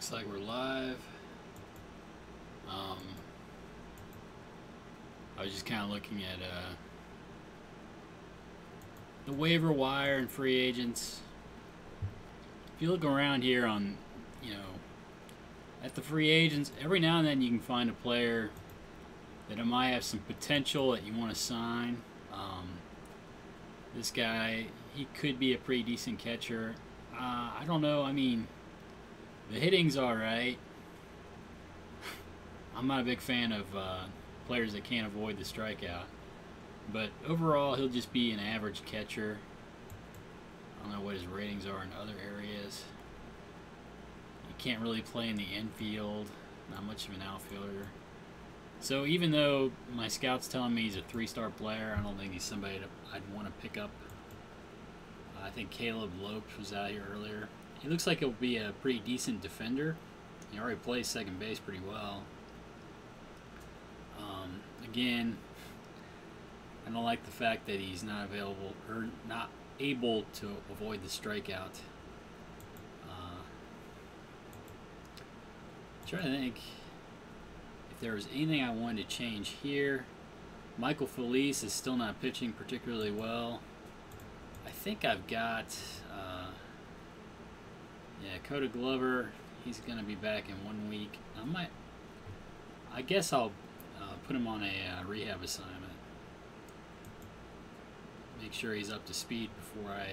Looks like we're live. I was just kind of looking at the waiver wire and free agents. If you look around here on, at the free agents, every now and then you can find a player that might have some potential that you want to sign. This guy, he could be a pretty decent catcher. I don't know. I mean, the hitting's all right. I'm not a big fan of players that can't avoid the strikeout. But overall, he'll just be an average catcher. I don't know what his ratings are in other areas. He can't really play in the infield. Not much of an outfielder. So even though my scout's telling me he's a 3-star player, I don't think he's somebody that I'd want to pick up. I think Caleb Lopes was out here earlier. He looks like he'll be a pretty decent defender. He already plays second base pretty well. Again, I don't like the fact that he's not available or not able to avoid the strikeout. Trying to think if there was anything I wanted to change here. Michael Felice is still not pitching particularly well. I think I've got, Coda Glover. He's going to be back in 1 week. I guess I'll put him on a rehab assignment. Make sure he's up to speed before I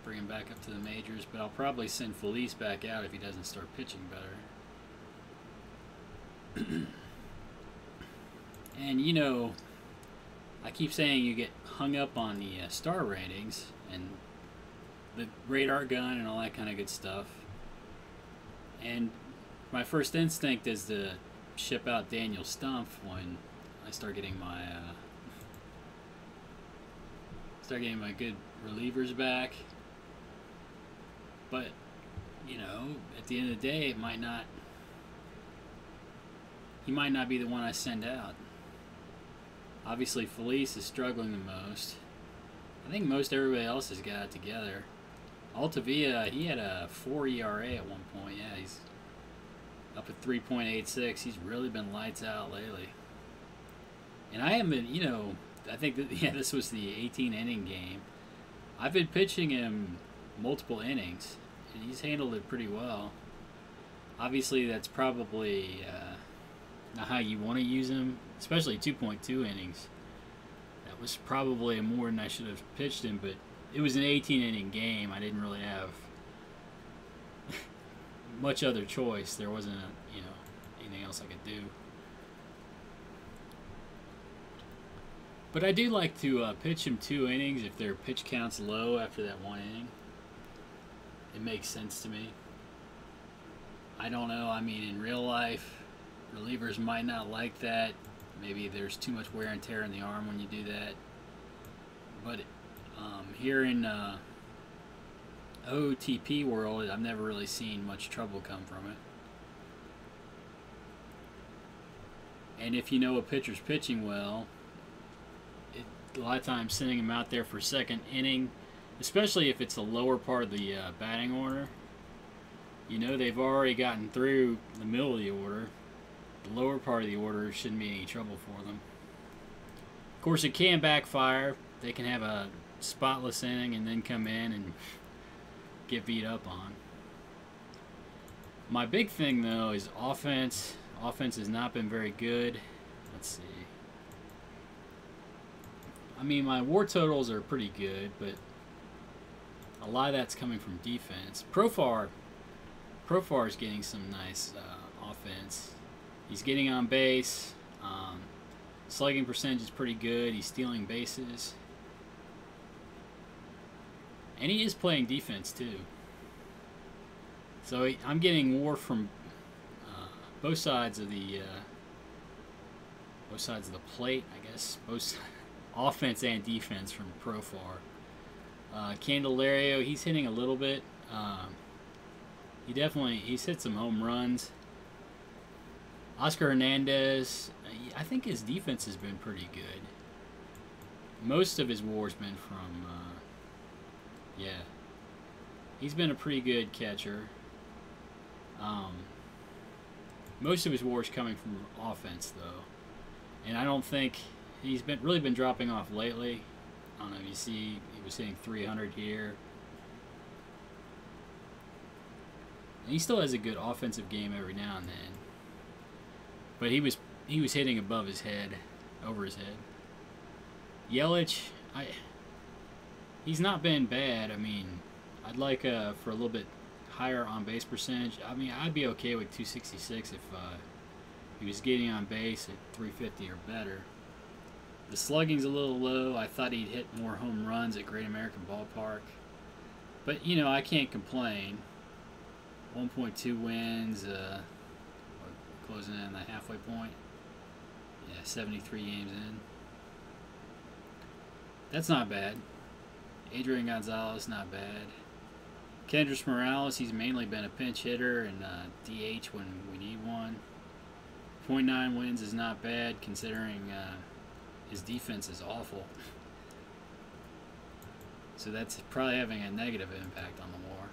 bring him back up to the majors. But I'll probably send Felice back out if he doesn't start pitching better. And I keep saying you get hung up on the star ratings and the radar gun and all that kind of good stuff. And my first instinct is to ship out Daniel Stumpf when I start getting my good relievers back. But at the end of the day, he might not be the one I send out. Obviously, Felice is struggling the most. I think most everybody else has got it together. Altavia, he had a 4 ERA at one point. Yeah, he's up at 3.86. He's really been lights out lately. And I haven't been, I think that, this was the 18-inning game. I've been pitching him multiple innings, and he's handled it pretty well. Obviously, that's probably not how you want to use him, especially 2.2 innings. That was probably more than I should have pitched him, but it was an 18-inning game. I didn't really have much other choice. There wasn't anything else I could do. But I do like to pitch him 2 innings if their pitch count's low after that 1 inning. It makes sense to me. I don't know. I mean, in real life, relievers might not like that. Maybe there's too much wear and tear in the arm when you do that. But here in OTP world, I've never really seen much trouble come from it. And if a pitcher's pitching well, a lot of times sending him out there for second inning, especially if it's the lower part of the batting order, they've already gotten through the middle of the order. The lower part of the order shouldn't be any trouble for them. Of course, it can backfire. They can have a spotless inning and then come in and get beat up on. My big thing, though, is offense. Offense has not been very good. Let's see. I mean, my WAR totals are pretty good, but a lot of that's coming from defense. Profar is getting some nice offense. He's getting on base. Slugging percentage is pretty good. He's stealing bases. And he is playing defense, too. So I'm getting WAR from both sides of the plate, I guess. Both offense and defense from Profar. Candelario, he's hitting a little bit. He's hit some home runs. Oscar Hernandez, I think his defense has been pretty good. Most of his WAR's been from, he's been a pretty good catcher. Most of his WAR is coming from offense, though. And I don't think he's really been dropping off lately. I don't know if you see, he was hitting 300 here. And he still has a good offensive game every now and then. But he was hitting above his head, over his head. Yelich, he's not been bad. I mean, I'd like for a little bit higher on base percentage. I mean, I'd be okay with 266 if he was getting on base at 350 or better. The slugging's a little low. I thought he'd hit more home runs at Great American Ballpark. But, you know, I can't complain. 1.2 wins, closing in the halfway point. Yeah, 73 games in. That's not bad. Adrian Gonzalez, not bad. Kendrys Morales, he's mainly been a pinch hitter and DH when we need one. 0.9 wins is not bad considering his defense is awful. So that's probably having a negative impact on the WAR.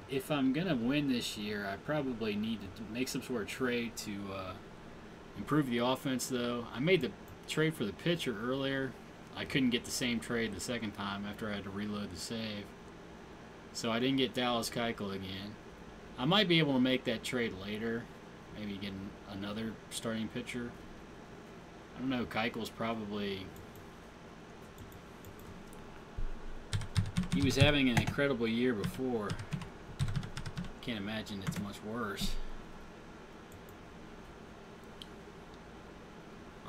If I'm going to win this year, I probably need to make some sort of trade to improve the offense, though. I made the trade for the pitcher earlier. I couldn't get the same trade the second time after I had to reload the save. So I didn't get Dallas Keuchel again. I might be able to make that trade later. Maybe get another starting pitcher. I don't know. Keuchel's probably... He was having an incredible year before. Can't imagine it's much worse.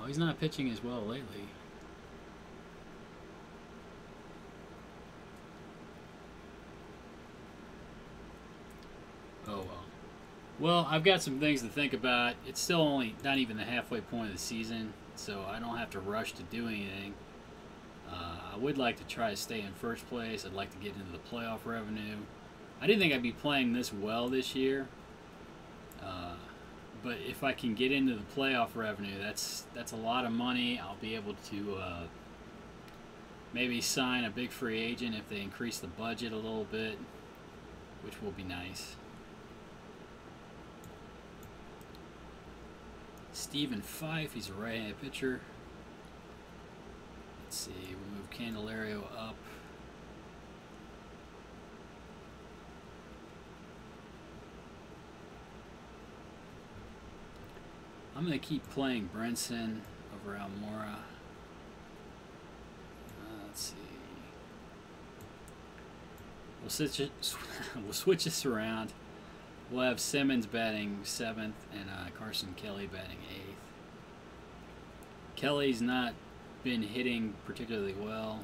Oh, he's not pitching as well lately. Oh well. Well, I've got some things to think about. It's still only not even the halfway point of the season, so I don't have to rush to do anything. I would like to try to stay in first place. I'd like to get into the playoff revenue. I didn't think I'd be playing this well this year, but if I can get into the playoff revenue, that's a lot of money. I'll be able to maybe sign a big free agent if they increase the budget a little bit, which will be nice. Stephen Fife, he's a right-handed pitcher. Let's see, we move Candelario up. I'm going to keep playing Brinson over Almora. Let's see. We'll switch this around. We'll have Simmons batting 7th and Carson Kelly batting 8th. Kelly's not been hitting particularly well.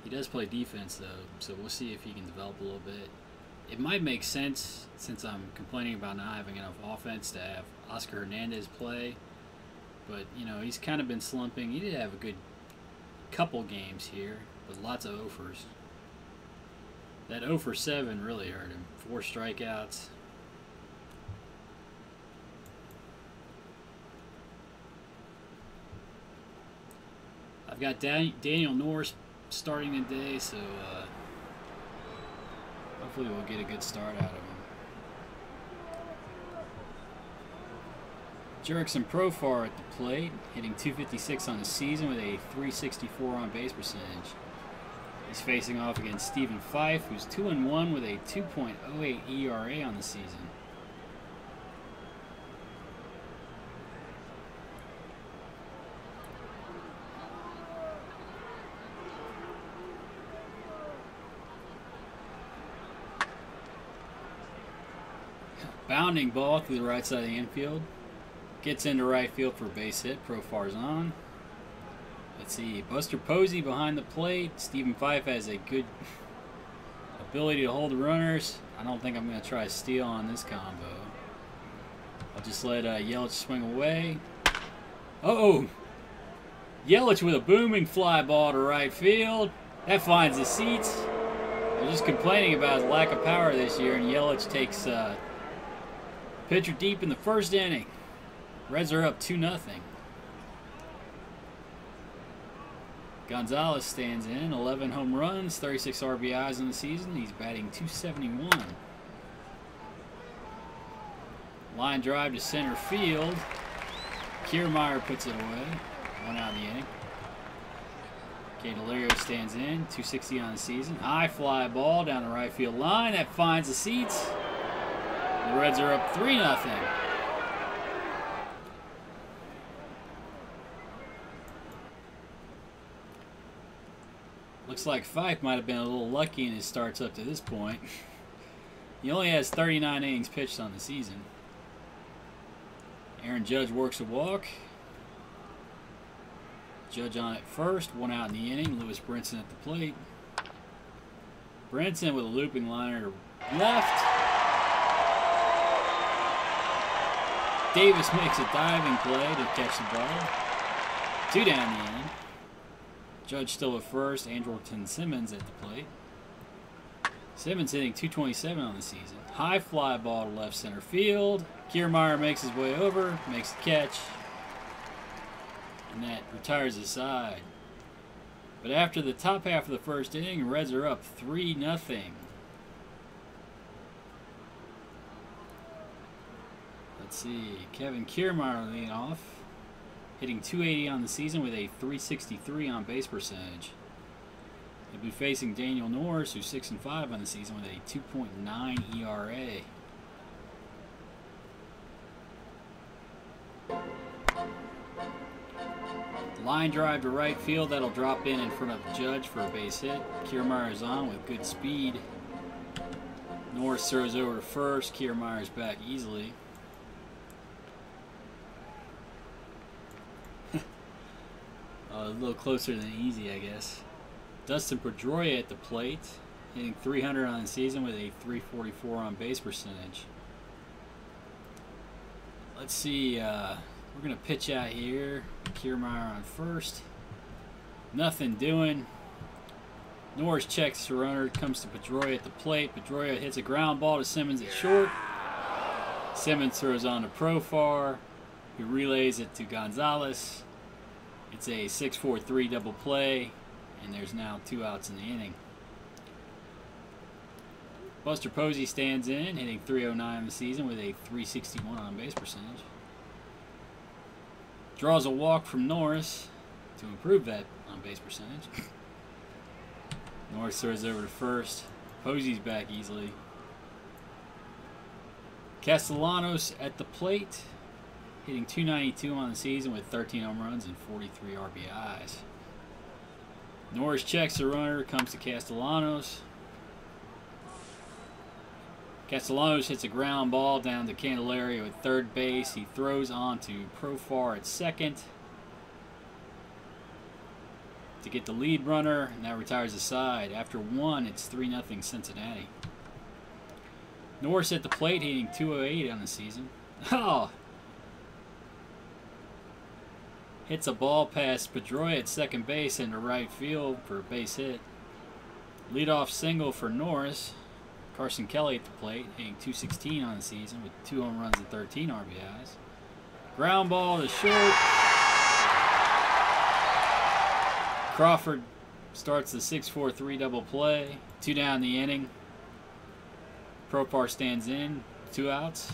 He does play defense though, so we'll see if he can develop a little bit. It might make sense, since I'm complaining about not having enough offense, to have Oscar Hernandez play. But, you know, he's kind of been slumping. He did have a good couple games here, but lots of offers. That 0 for 7 really hurt him. 4 strikeouts. I've got Daniel Norris starting today, so hopefully we'll get a good start out of him. Jurickson Profar at the plate, hitting .256 on the season with a .364 on base percentage. He's facing off against Stephen Fife, who's 2-1 with a 2.08 ERA on the season. Bounding ball through the right side of the infield. Gets into right field for a base hit. Profar's on. Let's see. Buster Posey behind the plate. Stephen Fife has a good ability to hold the runners. I don't think I'm going to try a steal on this combo. I'll just let Yelich swing away. Uh-oh! Yelich with a booming fly ball to right field. That finds the seats. They're just complaining about his lack of power this year, and Yelich takes pitcher deep in the first inning. Reds are up 2-0. Gonzalez stands in, 11 home runs, 36 RBIs in the season. He's batting .271. Line drive to center field. Kiermaier puts it away. 1 out in the inning. Candelario stands in. 260 on the season. High fly ball down the right field line. That finds the seats. The Reds are up 3-0. Looks like Fife might have been a little lucky in his starts up to this point. He only has 39 innings pitched on the season. Aaron Judge works a walk. Judge on at first, 1 out in the inning. Lewis Brinson at the plate. Brinson with a looping liner to left. Davis makes a diving play to catch the ball. 2 down the inning. Judge still at first. Andrelton Simmons at the plate. Simmons hitting .227 on the season. High fly ball to left center field. Kiermaier makes his way over, makes the catch, and that retires the side. But after the top half of the first inning, Reds are up 3-0. Let's see, Kevin Kiermaier leading off, hitting .280 on the season with a .363 on base percentage. He'll be facing Daniel Norris, who's 6-5 on the season with a 2.9 ERA. Line drive to right field. That'll drop in front of Judge for a base hit. Kiermaier's on with good speed. Norris throws over to first. Kiermaier's back easily. A little closer than easy, I guess. Dustin Pedroia at the plate, hitting .300 on the season with a .344 on base percentage. Let's see, we're going to pitch out here. Kiermaier on first. Nothing doing. Norris checks the runner, comes to Pedroia at the plate. Pedroia hits a ground ball to Simmons at short. Simmons throws on to Profar, who relays it to Gonzalez. It's a 6-4-3 double play, and there's now 2 outs in the inning. Buster Posey stands in, hitting .309 in the season with a .361 on base percentage. Draws a walk from Norris to improve that on base percentage. Norris throws over to first. Posey's back easily. Castellanos at the plate, hitting .292 on the season with 13 home runs and 43 RBIs. Norris checks the runner, comes to Castellanos. Castellanos hits a ground ball down to Candelario at third base. He throws on to Profar at second to get the lead runner, and that retires the side. After 1, it's 3-0 Cincinnati. Norris at the plate, hitting .208 on the season. Oh! Hits a ball past Pedroia at second base into right field for a base hit. Leadoff single for Norris. Carson Kelly at the plate, hitting .216 on the season with 2 home runs and 13 RBIs. Ground ball to short. Crawford starts the 6-4-3 double play. 2 down the inning. Profar stands in, 2 outs.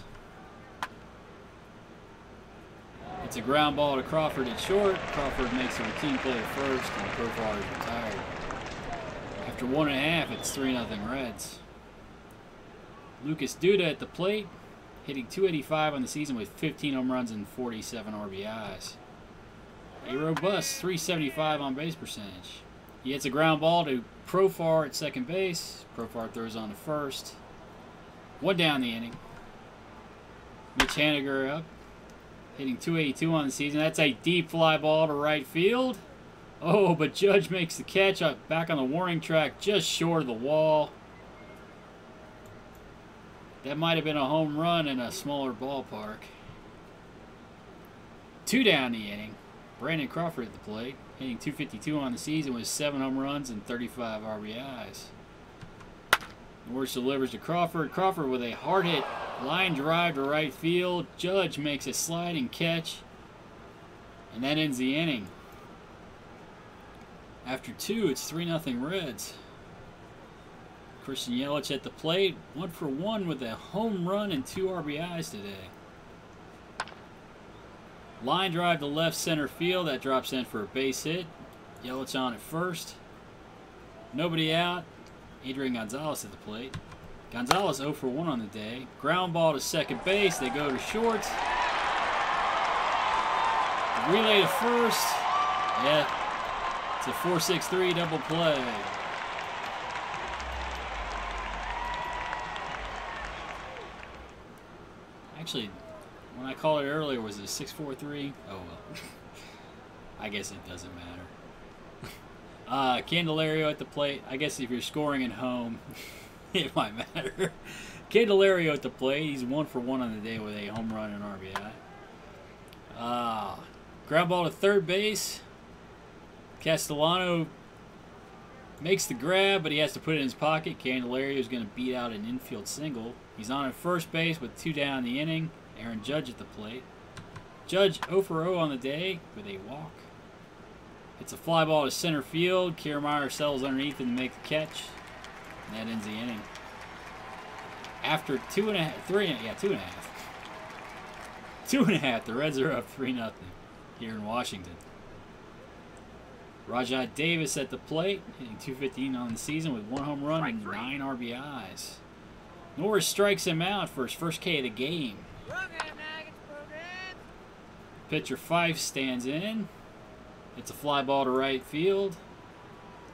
It's a ground ball to Crawford at short. Crawford makes a routine play at first, and Profar is retired. After 1.5, it's 3-0 Reds. Lucas Duda at the plate, hitting .285 on the season with 15 home runs and 47 RBIs. A robust .375 on base percentage. He hits a ground ball to Profar at second base. Profar throws on to first. 1 down the inning. Mitch Haniger up, hitting .282 on the season. That's a deep fly ball to right field. Oh, but Judge makes the catch up back on the warning track, just short of the wall. That might have been a home run in a smaller ballpark. 2 down the inning. Brandon Crawford at the plate, hitting .252 on the season with 7 home runs and 35 RBIs. Norris delivers to Crawford. Crawford with a hard hit line drive to right field. Judge makes a sliding catch, and that ends the inning. After 2, it's 3-0 Reds. Christian Yelich at the plate, 1 for 1 with a home run and 2 RBIs today. Line drive to left center field. That drops in for a base hit. Yelich on at first. Nobody out. Adrian Gonzalez at the plate. Gonzalez 0 for 1 on the day. Ground ball to second base. They go to short. Relay to first. Yeah. It's a 4-6-3 double play. Actually, when I called it earlier, was it 6-4-3? Oh, well. I guess it doesn't matter. Candelario at the plate. I guess if you're scoring at home, it might matter. Candelario at the plate. He's 1 for 1 on the day with a home run and RBI. Ground ball to third base. Castellano makes the grab, but he has to put it in his pocket. Candelario is going to beat out an infield single. He's on at first base with 2 down in the inning. Aaron Judge at the plate. Judge 0 for 0 on the day with a walk. It's a fly ball to center field. Kiermaier settles underneath and to make the catch. And that ends the inning. After 2.5, the Reds are up 3-0 here in Washington. Rajai Davis at the plate, hitting .215 on the season with 1 home run and 9 RBIs. Norris strikes him out for his first K of the game. Pitcher Fife stands in. It's a fly ball to right field.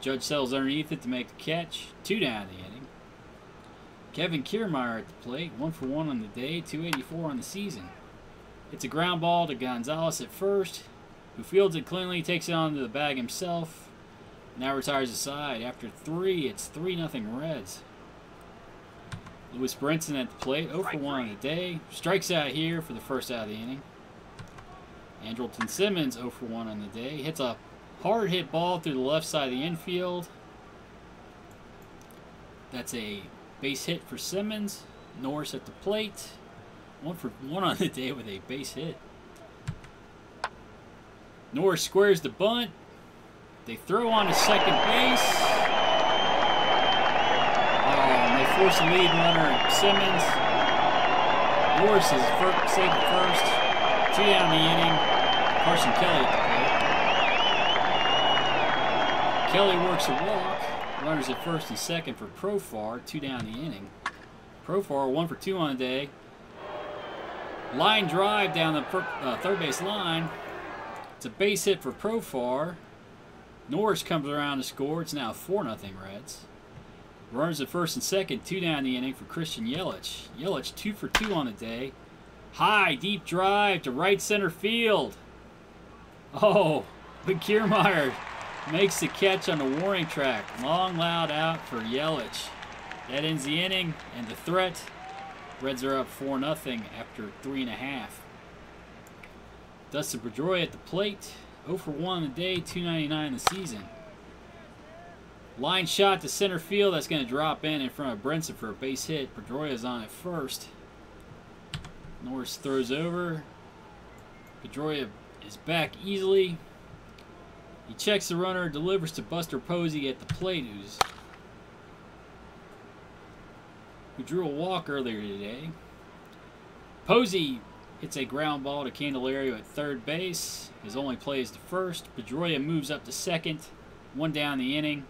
Judge settles underneath it to make the catch. 2 down in the inning. Kevin Kiermaier at the plate, 1 for 1 on the day, .284 on the season. It's a ground ball to Gonzalez at first, who fields it cleanly, takes it onto the bag himself. Now retires the side. After 3, it's 3-0 Reds. Lewis Brinson at the plate, 0 for 1 on the day. Strikes out here for the first out of the inning. Andrelton Simmons, 0 for 1 on the day. Hits a hard hit ball through the left side of the infield. That's a base hit for Simmons. Norris at the plate, 1 for 1 on the day with a base hit. Norris squares the bunt. They throw on to second base. And they force the lead runner, Simmons. Norris is safe at first. 2 down the inning. Carson Kelly at the plate. Kelly works a walk. Runners at first and second for Profar. 2 down the inning. Profar 1 for 2 on the day. Line drive down the third base line. It's a base hit for Profar. Norris comes around to score. It's now 4-0 Reds. Runners at first and second, 2 down the inning for Christian Yelich. Yelich 2 for 2 on the day. High, deep drive to right center field. Oh, but Kiermaier makes the catch on the warning track. Long, loud out for Yelich. That ends the inning and the threat. Reds are up 4-0 after 3.5. Dustin Pedroia at the plate. 0 for 1 on the day, .299 the season. Line shot to center field. That's going to drop in front of Brinson for a base hit. Pedroia's on at first. Norris throws over. Pedroia is back easily. He checks the runner, delivers to Buster Posey at the plate, who drew a walk earlier today. Posey hits a ground ball to Candelario at third base. His only play is to first. Pedroia moves up to second. 1 down the inning.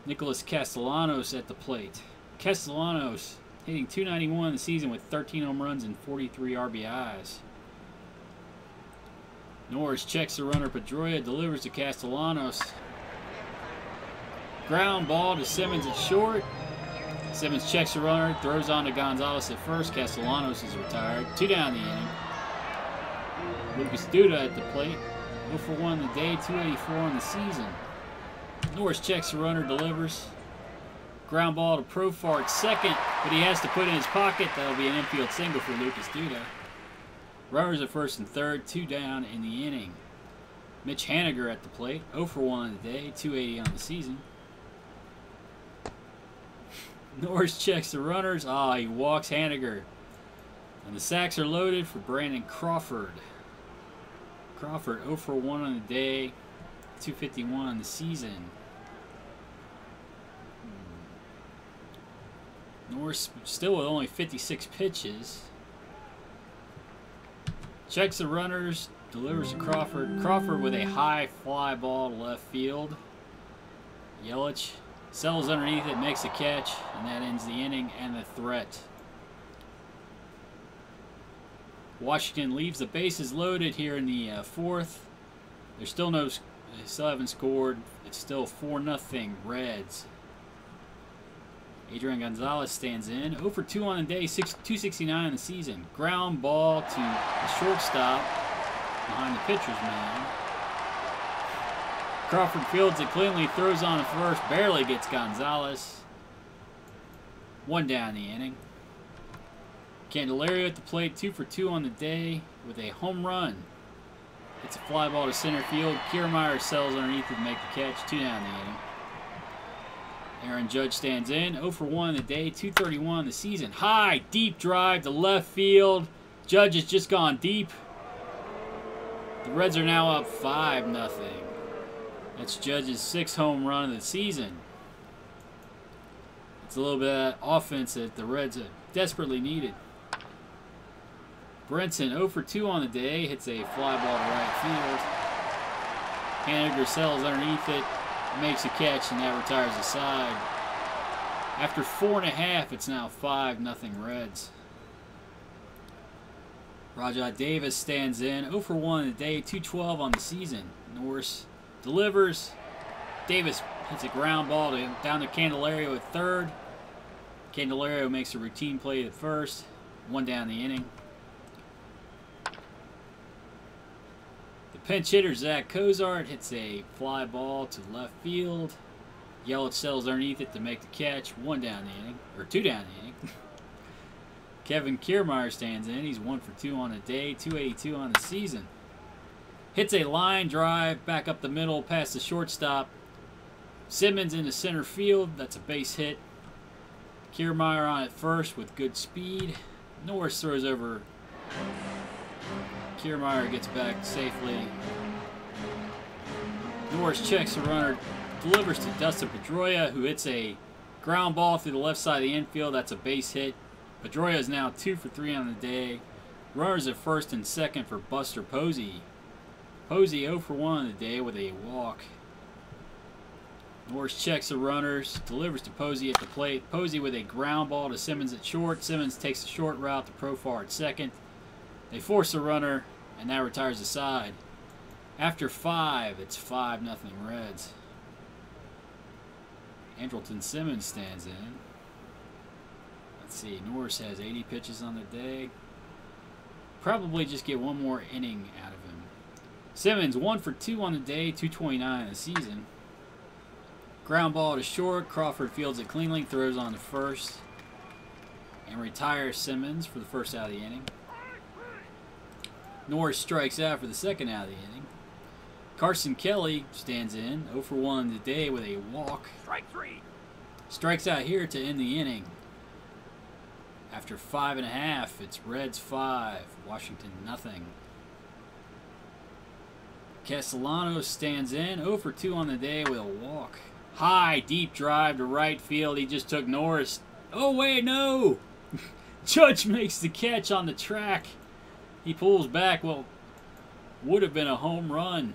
Nicholas Castellanos at the plate. Castellanos hitting .291 in the season with 13 home runs and 43 RBIs. Norris checks the runner. Pedroia delivers to Castellanos. Ground ball to Simmons at short. Simmons checks the runner, throws on to Gonzalez at first. Castellanos is retired. 2 down the inning. Lucas Duda at the plate. 0 for 1 on the day, .284 on the season. Norris checks the runner, delivers. Ground ball to Profar at second, but he has to put it in his pocket. That'll be an infield single for Lucas Duda. Runners at first and third, 2 down in the inning. Mitch Haniger at the plate. 0 for 1 on the day, .280 on the season. Norris checks the runners. He walks Haniger. And the sacks are loaded for Brandon Crawford. Crawford 0 for 1 on the day, .251 on the season. Norris still with only 56 pitches. Checks the runners, delivers to Crawford. Crawford with a high fly ball to left field. Yelich settles underneath it, makes a catch, and that ends the inning and the threat. Washington leaves the bases loaded here in the fourth. They still haven't scored. It's still 4-0 Reds. Adrian Gonzalez stands in. 0 for 2 on the day, 269 in the season. Ground ball to the shortstop behind the pitcher's mound. Crawford fields it cleanly, throws on to first, barely gets Gonzalez. 1 down the inning. Candelario at the plate, 2 for 2 on the day with a home run. It's a fly ball to center field. Kiermaier settles underneath it to make the catch. 2 down the inning. Aaron Judge stands in. 0 for 1 in the day, 231 in the season. High, deep drive to left field. Judge has just gone deep. The Reds are now up 5-0. That's Judge's 6th home run of the season. It's a little bit of that offense that the Reds have desperately needed. Brinson, 0 for 2 on the day, hits a fly ball to right field. Haniger settles underneath it, makes a catch, and that retires the side. After 4.5, it's now 5-0 Reds. Rajai Davis stands in. 0 for 1 in the day, 212 on the season. Norris delivers. Davis hits a ground ball down to Candelario at third. Candelario makes a routine play at first. 1 down the inning. The pinch hitter, Zach Cozart, hits a fly ball to left field. Yelich settles underneath it to make the catch. 1 down the inning. Or 2 down the inning. Kevin Kiermaier stands in. He's 1 for 2 on the day, 282 on the season. Hits a line drive back up the middle past the shortstop. Simmons into center field. That's a base hit. Kiermaier on at first with good speed. Norris throws over. Kiermaier gets back safely. Norris checks the runner. Delivers to Dustin Pedroia, who hits a ground ball through the left side of the infield. That's a base hit. Pedroia is now 2 for 3 on the day. Runners at first and second for Buster Posey. Posey 0 for 1 on the day with a walk. Norris checks the runners, delivers to Posey at the plate. Posey with a ground ball to Simmons at short. Simmons takes the short route to Profar at second. They force a runner, and that retires the side. After 5, it's 5-0 Reds. Andrelton Simmons stands in. Let's see, Norris has 80 pitches on the day. Probably just get 1 more inning out of him. Simmons 1 for 2 on the day, 229 in the season. Ground ball to short. Crawford fields it cleanly, throws on to first, and retires Simmons for the first out of the inning. Norris strikes out for the second out of the inning. Carson Kelly stands in, 0 for 1 today with a walk. Strike 3. Strikes out here to end the inning. After 5.5, it's Reds 5, Washington 0. Castellanos stands in, 0 for 2 on the day with a walk. High, deep drive to right field. He just took Norris. Oh, wait, no! Judge makes the catch on the track. He pulls back what would have been a home run.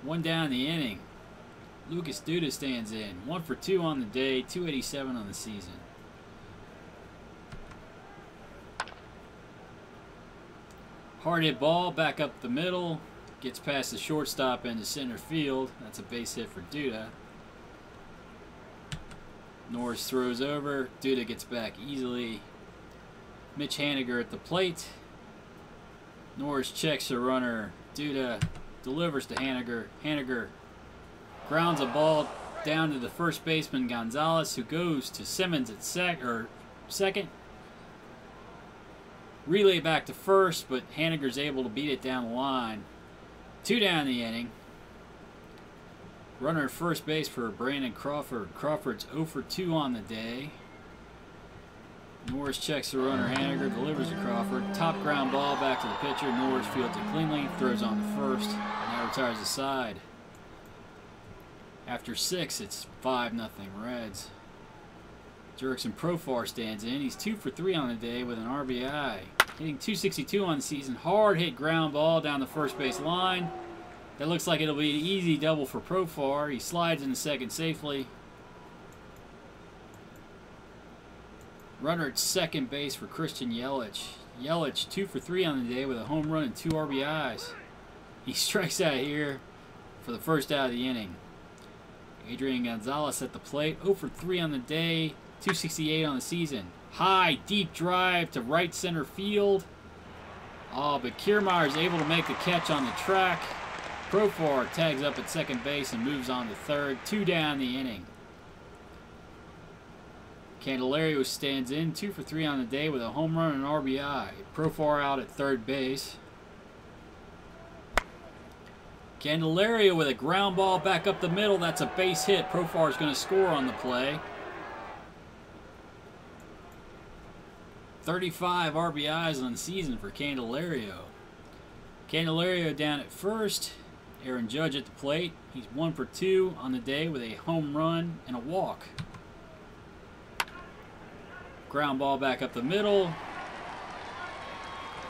1 down the inning. Lucas Duda stands in. 1 for 2 on the day, 287 on the season. Hard hit ball back up the middle. Gets past the shortstop into center field. That's a base hit for Duda. Norris throws over. Duda gets back easily. Mitch Haniger at the plate. Norris checks the runner. Duda delivers to Haniger. Haniger grounds a ball down to the first baseman Gonzalez, who goes to Simmons at second. Relay back to first, but Haniger's able to beat it down the line. 2 down the inning. Runner at first base for Brandon Crawford. Crawford's 0 for 2 on the day. Norris checks the runner. Haniger delivers to Crawford. Top ground ball back to the pitcher. Norris fields it cleanly. Throws on to first. And that retires the side. After 6, it's 5-0 Reds. Jurickson Profar stands in. He's 2 for 3 on the day with an RBI. hitting .262 on the season. Hard hit ground ball down the first base line. That looks like it'll be an easy double for Profar. He slides into second safely. Runner at second base for Christian Yelich. Yelich 2 for 3 on the day with a home run and 2 RBIs. He strikes out here for the first out of the inning. Adrian Gonzalez at the plate, 0 for 3 on the day, .268 on the season. High, deep drive to right center field. Oh, but Kiermaier is able to make the catch on the track. Profar tags up at second base and moves on to third. 2 down the inning. Candelario stands in, 2 for 3 on the day with a home run and an RBI. Profar out at third base. Candelario with a ground ball back up the middle. That's a base hit. Profar is going to score on the play. 35 RBIs on the season for Candelario. Candelario down at first. Aaron Judge at the plate. He's 1 for 2 on the day with a home run and a walk. Ground ball back up the middle.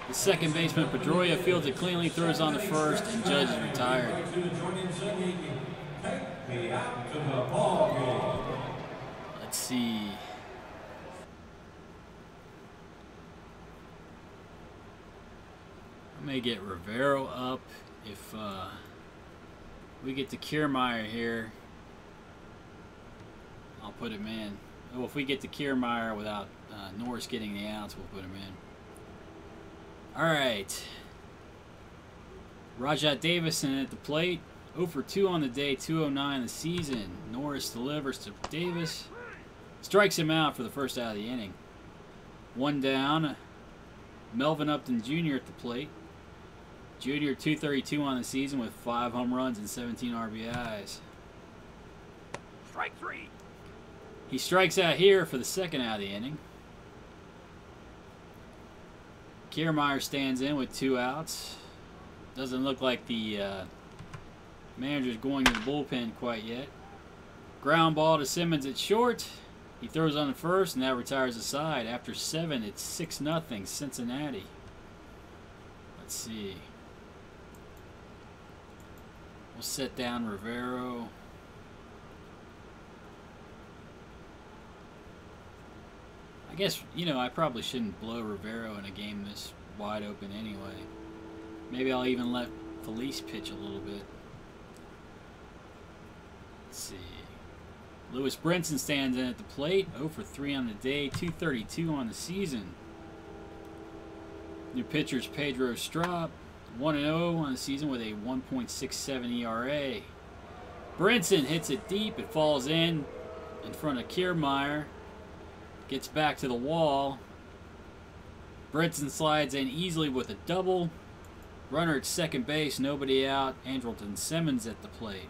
The second baseman, Pedroia, fields it cleanly, throws on the first, and Judge is retired. Let's see. I may get Rivero up if we get to Kiermaier here. I'll put him in. Well, if we get to Kiermaier without Norris getting the outs, we'll put him in. All right. Rajat Davison at the plate. 0 for 2 on the day, 209 the season. Norris delivers to Davis. Strikes him out for the first out of the inning. 1 down. Melvin Upton Jr. at the plate. Jr. 232 on the season with 5 home runs and 17 RBIs. Strike 3. He strikes out here for the second out of the inning. Kiermaier stands in with 2 outs. Doesn't look like the manager's going to the bullpen quite yet. Ground ball to Simmons at short. He throws on the first, and that retires the side. After 7, it's 6-0 Cincinnati. Let's see. We'll set down Rivero. I guess, you know, I probably shouldn't blow Rivero in a game this wide open anyway. Maybe I'll even let Felice pitch a little bit. Let's see. Lewis Brinson stands in at the plate. 0 for 3 on the day, 232 on the season. New pitcher's Pedro Strop. 1-0 on the season with a 1.67 ERA. Brinson hits it deep. It falls in front of Kiermaier. Gets back to the wall. Brinson slides in easily with a double. Runner at second base, nobody out. Andrelton Simmons at the plate.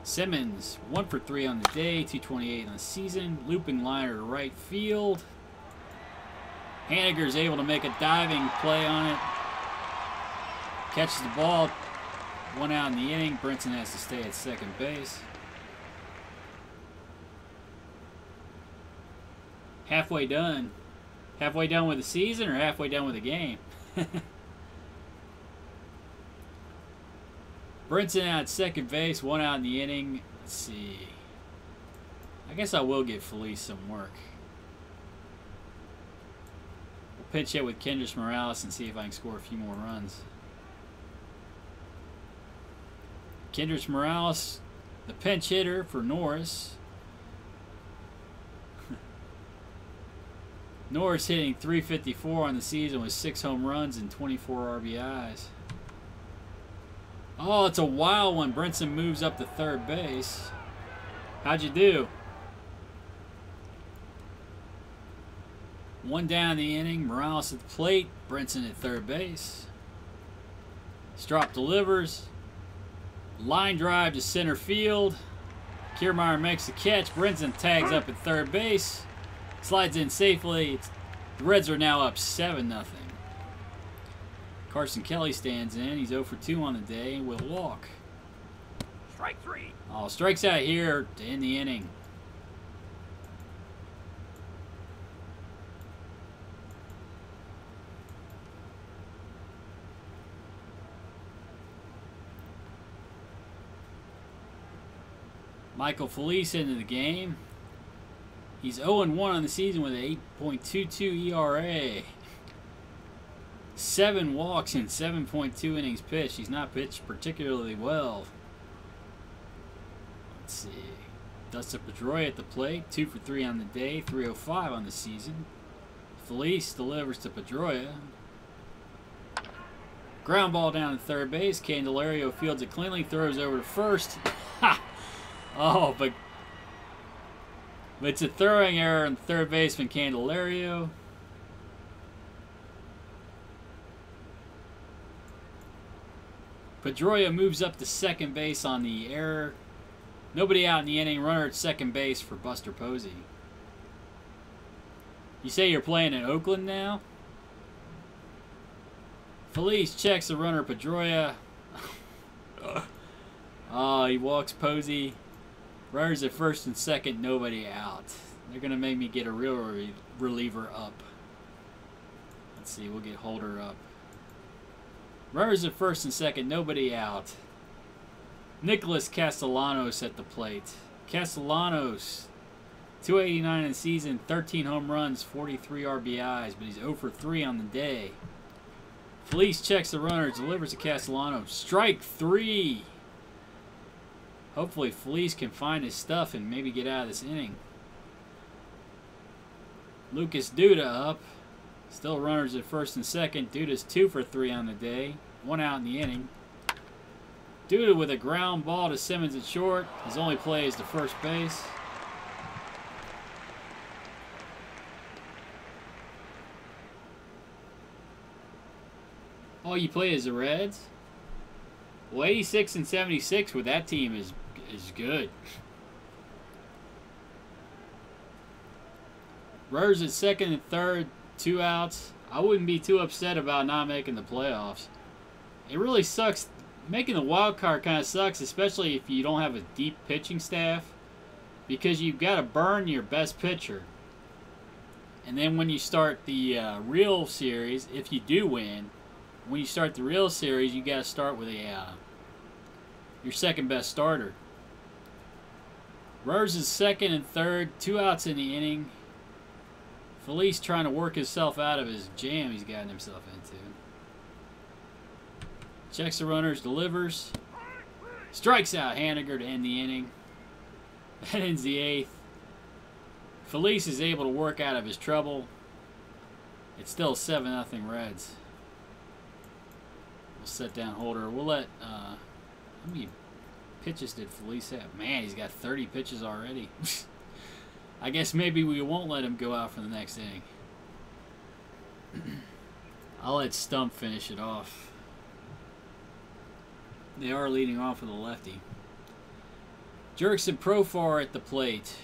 Simmons, 1 for 3 on the day, 228 on the season. Looping liner to right field. Haniger's able to make a diving play on it. Catches the ball. 1 out in the inning. Brinson has to stay at second base. Halfway done. Halfway done with the season or halfway done with the game? Brinson out at second base, 1 out in the inning. Let's see. I guess I will give Felice some work. We'll pinch hit with Kendrys Morales and see if I can score a few more runs. Kendrys Morales, the pinch hitter for Norris. Norris hitting .354 on the season with 6 home runs and 24 RBIs. Oh, it's a wild one. Brinson moves up to third base. How'd you do? 1 down the inning. Morales at the plate. Brinson at third base. Strop delivers. Line drive to center field. Kiermaier makes the catch. Brinson tags up at third base. Slides in safely. The Reds are now up 7-0. Carson Kelly stands in. He's 0 for 2 on the day and will walk. Strike 3. Oh, strikes out here to end the inning. Michael Felice into the game. He's 0-1 on the season with an 8.22 ERA. 7 walks in 7.2 innings pitched. He's not pitched particularly well. Let's see. Dustin Pedroia at the plate. 2 for 3 on the day. 305 on the season. Felice delivers to Pedroia. Ground ball down to third base. Candelario fields it cleanly. Throws over to first. Ha! Oh, but it's a throwing error on third baseman Candelario. Pedroia moves up to second base on the error. Nobody out in the inning. Runner at second base for Buster Posey. You say you're playing in Oakland now? Felice checks the runner Pedroia. Oh, he walks Posey. Runners at first and second, nobody out. They're going to make me get a real reliever up. Let's see, we'll get Holder up. Runners at first and second, nobody out. Nicholas Castellanos at the plate. Castellanos, 289 in the season, 13 home runs, 43 RBIs, but he's 0 for 3 on the day. Felice checks the runner, delivers to Castellanos. Strike 3. Hopefully Felice can find his stuff and maybe get out of this inning. Lucas Duda up. Still runners at first and second. Duda's 2 for 3 on the day. 1 out in the inning. Duda with a ground ball to Simmons at short. His only play is to first base. Oh, you play as the Reds? Well, 86 and 76 with that team is good. Runners at second and third, 2 outs. I wouldn't be too upset about not making the playoffs. It really sucks. Making the wild card kind of sucks, especially if you don't have a deep pitching staff, because you've got to burn your best pitcher. And then when you start the real series, if you do win, when you start the real series, you got to start with your second best starter. Runners is second and third, 2 outs in the inning. Felice trying to work himself out of his jam he's gotten himself into. Checks the runners, delivers. Strikes out Haniger to end the inning. That ends the 8th. Felice is able to work out of his trouble. It's still 7-0 Reds. We'll set down Holder. We'll let... how many pitches did Felice have? Man, he's got 30 pitches already. I guess maybe we won't let him go out for the next inning. I'll let Stump finish it off. They are leading off with a lefty. Jurickson Profar at the plate.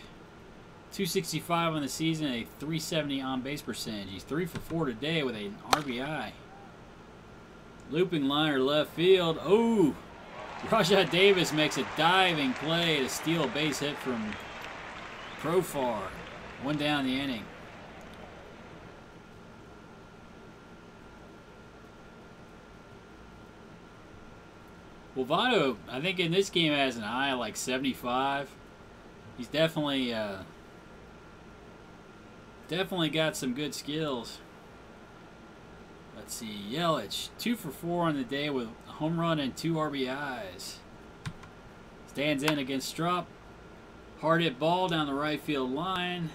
265 on the season, a 370 on-base percentage. He's 3 for 4 today with an RBI. Looping liner left field. Oh! Rajai Davis makes a diving play to steal a base hit from Profar. 1 down the inning. Well, Votto, I think in this game has an eye like 75. He's definitely got some good skills. Let's see, Yelich, 2 for 4 on the day with a home run and 2 RBIs. Stands in against Strupp. Hard hit ball down the right field line.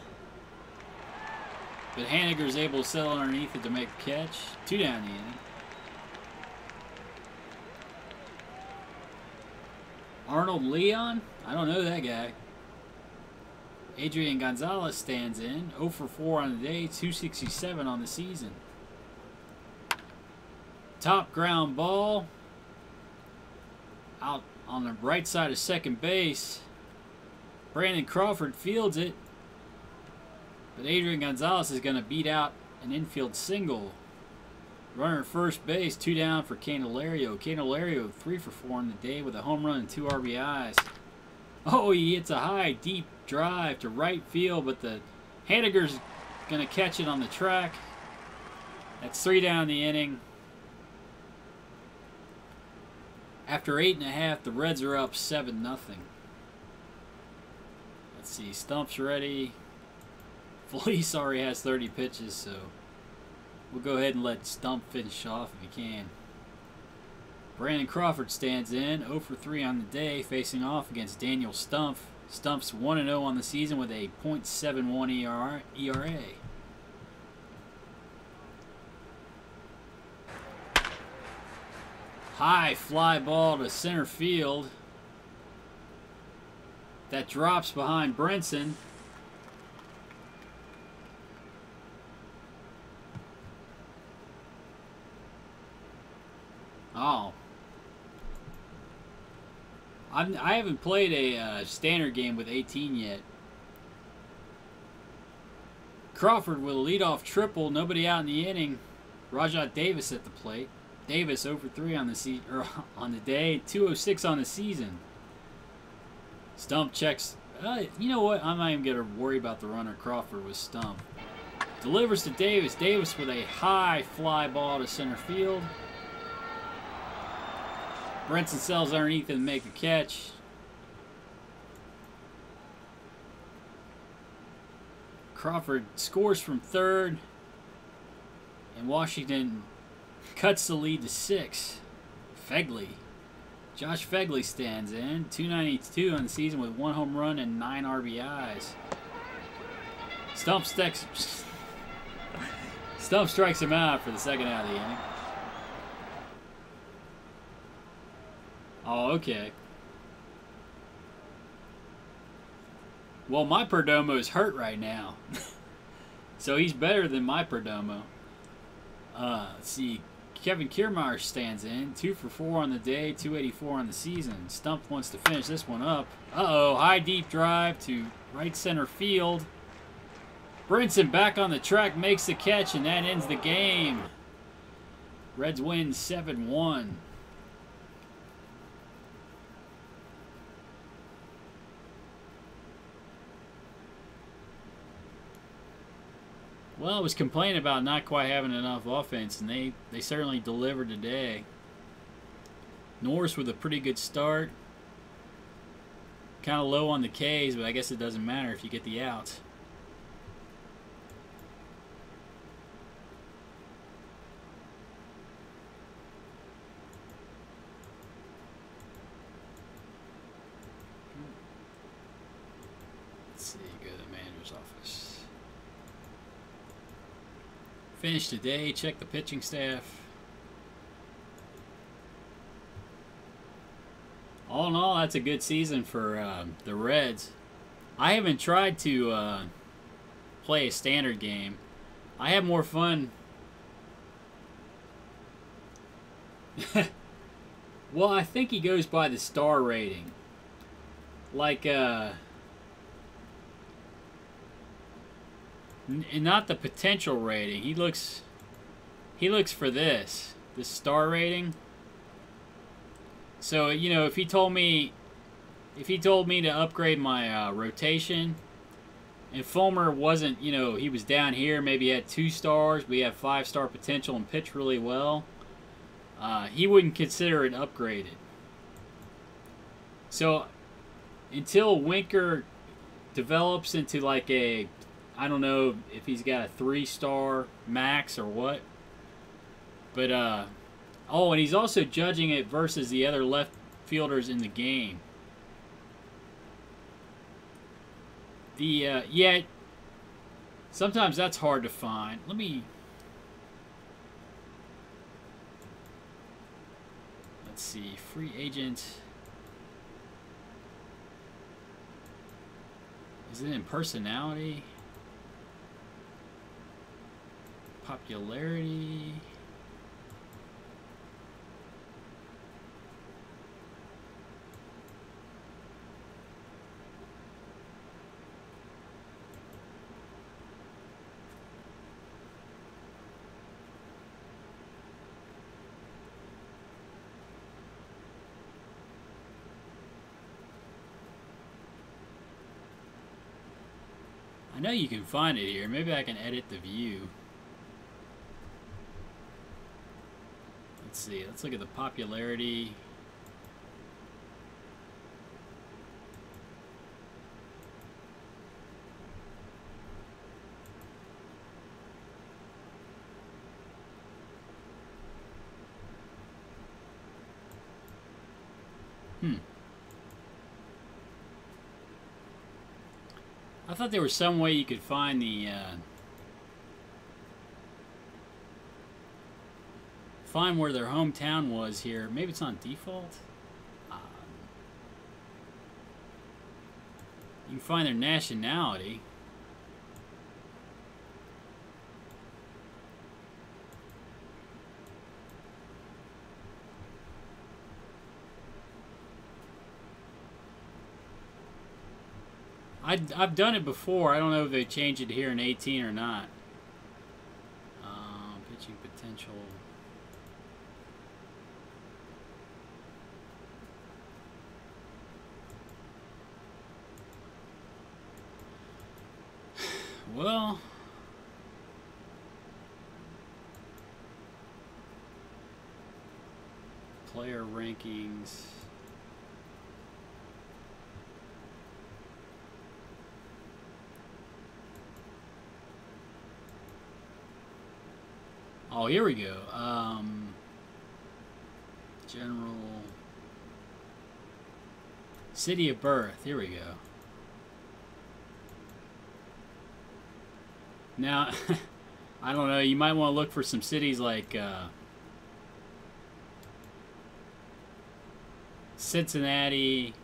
But Haniger's able to settle underneath it to make a catch. 2 down the inning. Arnold Leon? I don't know that guy. Adrian Gonzalez stands in. 0 for 4 on the day, 267 on the season. Top ground ball. Out on the right side of second base. Brandon Crawford fields it. But Adrian Gonzalez is going to beat out an infield single. Runner at first base, 2 down for Candelario. Candelario 3 for 4 on the day with a home run and 2 RBIs. Oh, he hits a high, deep drive to right field, but the Haniger's going to catch it on the track. That's 3 down the inning. After 8 1/2, the Reds are up 7-0. Let's see. Stump's ready. Felice already has 30 pitches, so we'll go ahead and let Stump finish off if he can. Brandon Crawford stands in, 0 for 3 on the day, facing off against Daniel Stump. Stump's 1-0 on the season with a .71 ERA. High fly ball to center field. That drops behind Brinson. Oh. I haven't played a standard game with 18 yet. Crawford with a leadoff triple. Nobody out in the inning. Rajat Davis at the plate. Davis 0 for 3 on the day. 206 on the season. Stump checks. You know what? I'm not even going to worry about the runner. Crawford with Stump. Delivers to Davis. Davis with a high fly ball to center field. Brinson sells underneath and make a catch. Crawford scores from third. And Washington cuts the lead to 6. Phegley. Josh Phegley stands in. 292 on the season with 1 home run and 9 RBIs. Stump strikes him out for the second out of the inning. Oh, okay. Well, my Perdomo is hurt right now. So he's better than my Perdomo. Let's see. Kevin Kiermaier stands in. 2 for 4 on the day, 284 on the season. Stump wants to finish this one up. Uh-oh, high deep drive to right center field. Brinson back on the track, makes the catch, and that ends the game. Reds win 7-1. Well, I was complaining about not quite having enough offense, and they certainly delivered today. Norris with a pretty good start. Kind of low on the Ks, but I guess it doesn't matter if you get the outs. Let's see, go to the manager's office. Finished today, check the pitching staff. All in all, that's a good season for the Reds. I haven't tried to play a standard game. I have more fun. Well, I think he goes by the star rating. Like, and not the potential rating. He looks for this star rating. So, you know, if he told me to upgrade my rotation, and Fulmer wasn't, you know, he was down here, maybe he had 2 stars, but he had 5-star potential and pitched really well, he wouldn't consider it upgraded. So until Winker develops into like a, I don't know if he's got a 3-star max or what, but oh, and he's also judging it versus the other left fielders in the game. Yeah, sometimes that's hard to find. Let's see, free agent. Is it in personality? Popularity? I know you can find it here. Maybe I can edit the view. Let's see. Let's look at the popularity. I thought there was some way you could find the find where their hometown was here. Maybe it's on default. You can find their nationality. I've done it before. I don't know if they changed it here in 18 or not. Pitching potential. Well, player rankings. Oh, here we go. General city of birth. Here we go. Now, I don't know. You might want to look for some cities like Cincinnati,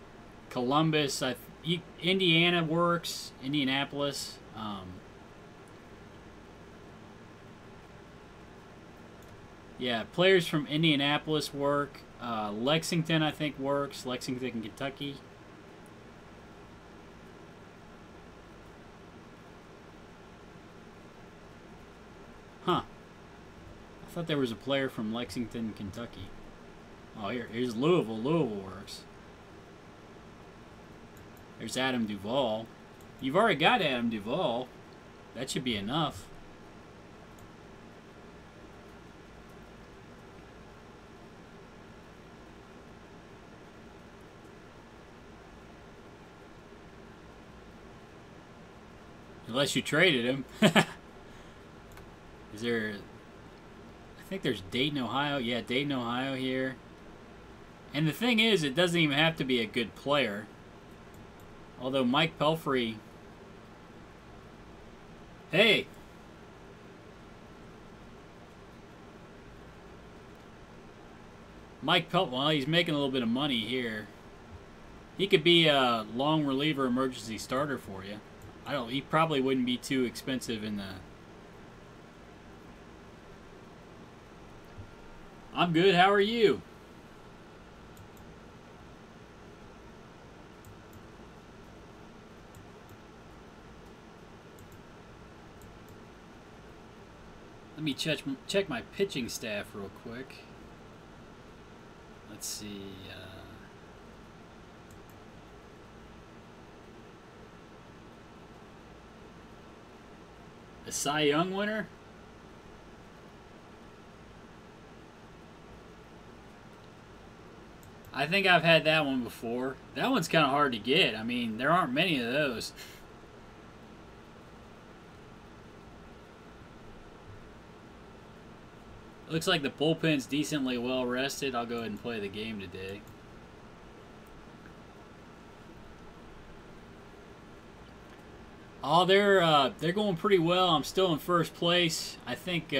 Columbus. Indiana works. Indianapolis. Yeah, players from Indianapolis work. Lexington, I think, works. Lexington, Kentucky. Huh. I thought there was a player from Lexington, Kentucky. Oh, here's Louisville. Louisville works. There's Adam Duvall. You've already got Adam Duvall. That should be enough. Unless you traded him. Is there... I think there's Dayton, Ohio. Yeah, Dayton, Ohio here. And the thing is, it doesn't even have to be a good player. Although Mike Pelfrey... Hey! Mike Pelfrey, well, he's making a little bit of money here. He could be a long reliever emergency starter for you. He probably wouldn't be too expensive in the... I'm good, how are you? Let me check my pitching staff real quick. Let's see. A Cy Young winner? I think I've had that one before. That one's kind of hard to get. I mean, there aren't many of those. Looks like the bullpen's decently well rested. I'll go ahead and play the game today. Oh, they're going pretty well. I'm still in first place. I think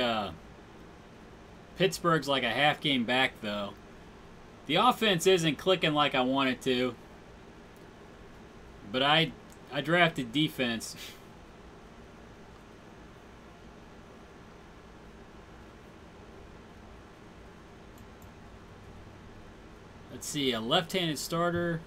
Pittsburgh's like a half game back, though. The offense isn't clicking like I want it to. But I drafted defense. Let's see, a left-handed starter.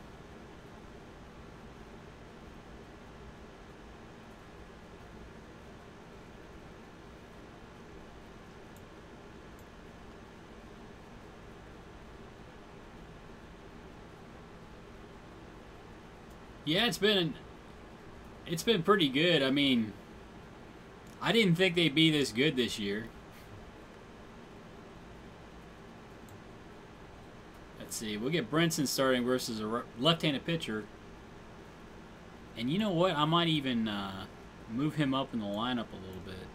Yeah, it's been pretty good. I mean, I didn't think they'd be this good this year. Let's see. We'll get Brinson starting versus a left-handed pitcher. And you know what? I might even move him up in the lineup a little bit.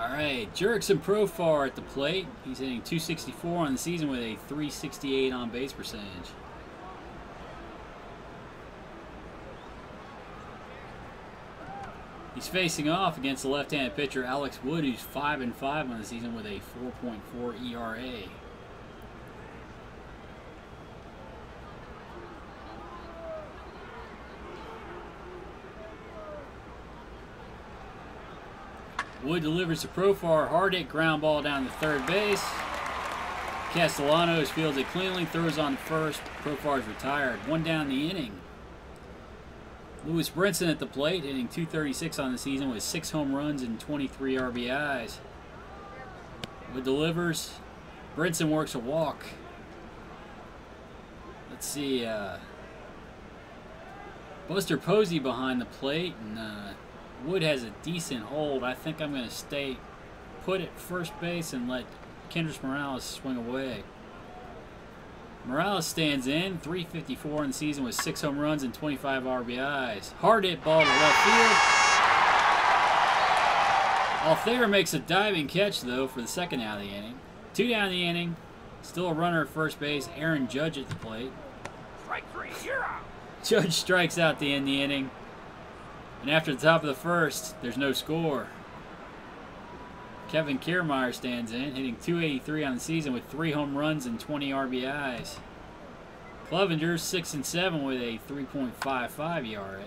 Alright, Jurickson Profar at the plate. He's hitting .264 on the season with a .368 on base percentage. He's facing off against the left-handed pitcher Alex Wood, who's 5-5 on the season with a 4.4 ERA. Wood delivers to Profar, hard hit ground ball down to third base. Castellanos fields it cleanly, throws on first. Profar's retired. One down the inning. Lewis Brinson at the plate, hitting .236 on the season with 6 home runs and 23 RBIs. Wood delivers. Brinson works a walk. Let's see. Buster Posey behind the plate, and Wood has a decent hold. I think I'm going to put at first base and let Kendrys Morales swing away. Morales stands in, .354 in the season with 6 home runs and 25 RBIs. Hard hit ball to left field. Althair makes a diving catch, though, for the second out of the inning. 2 down the inning. Still a runner at first base. Aaron Judge at the plate. Strike 3, you're out. Judge strikes out to end the inning. And after the top of the first, there's no score. Kevin Kiermaier stands in, hitting .283 on the season with 3 home runs and 20 RBIs. Clevenger's 6-7 with a 3.55 ERA.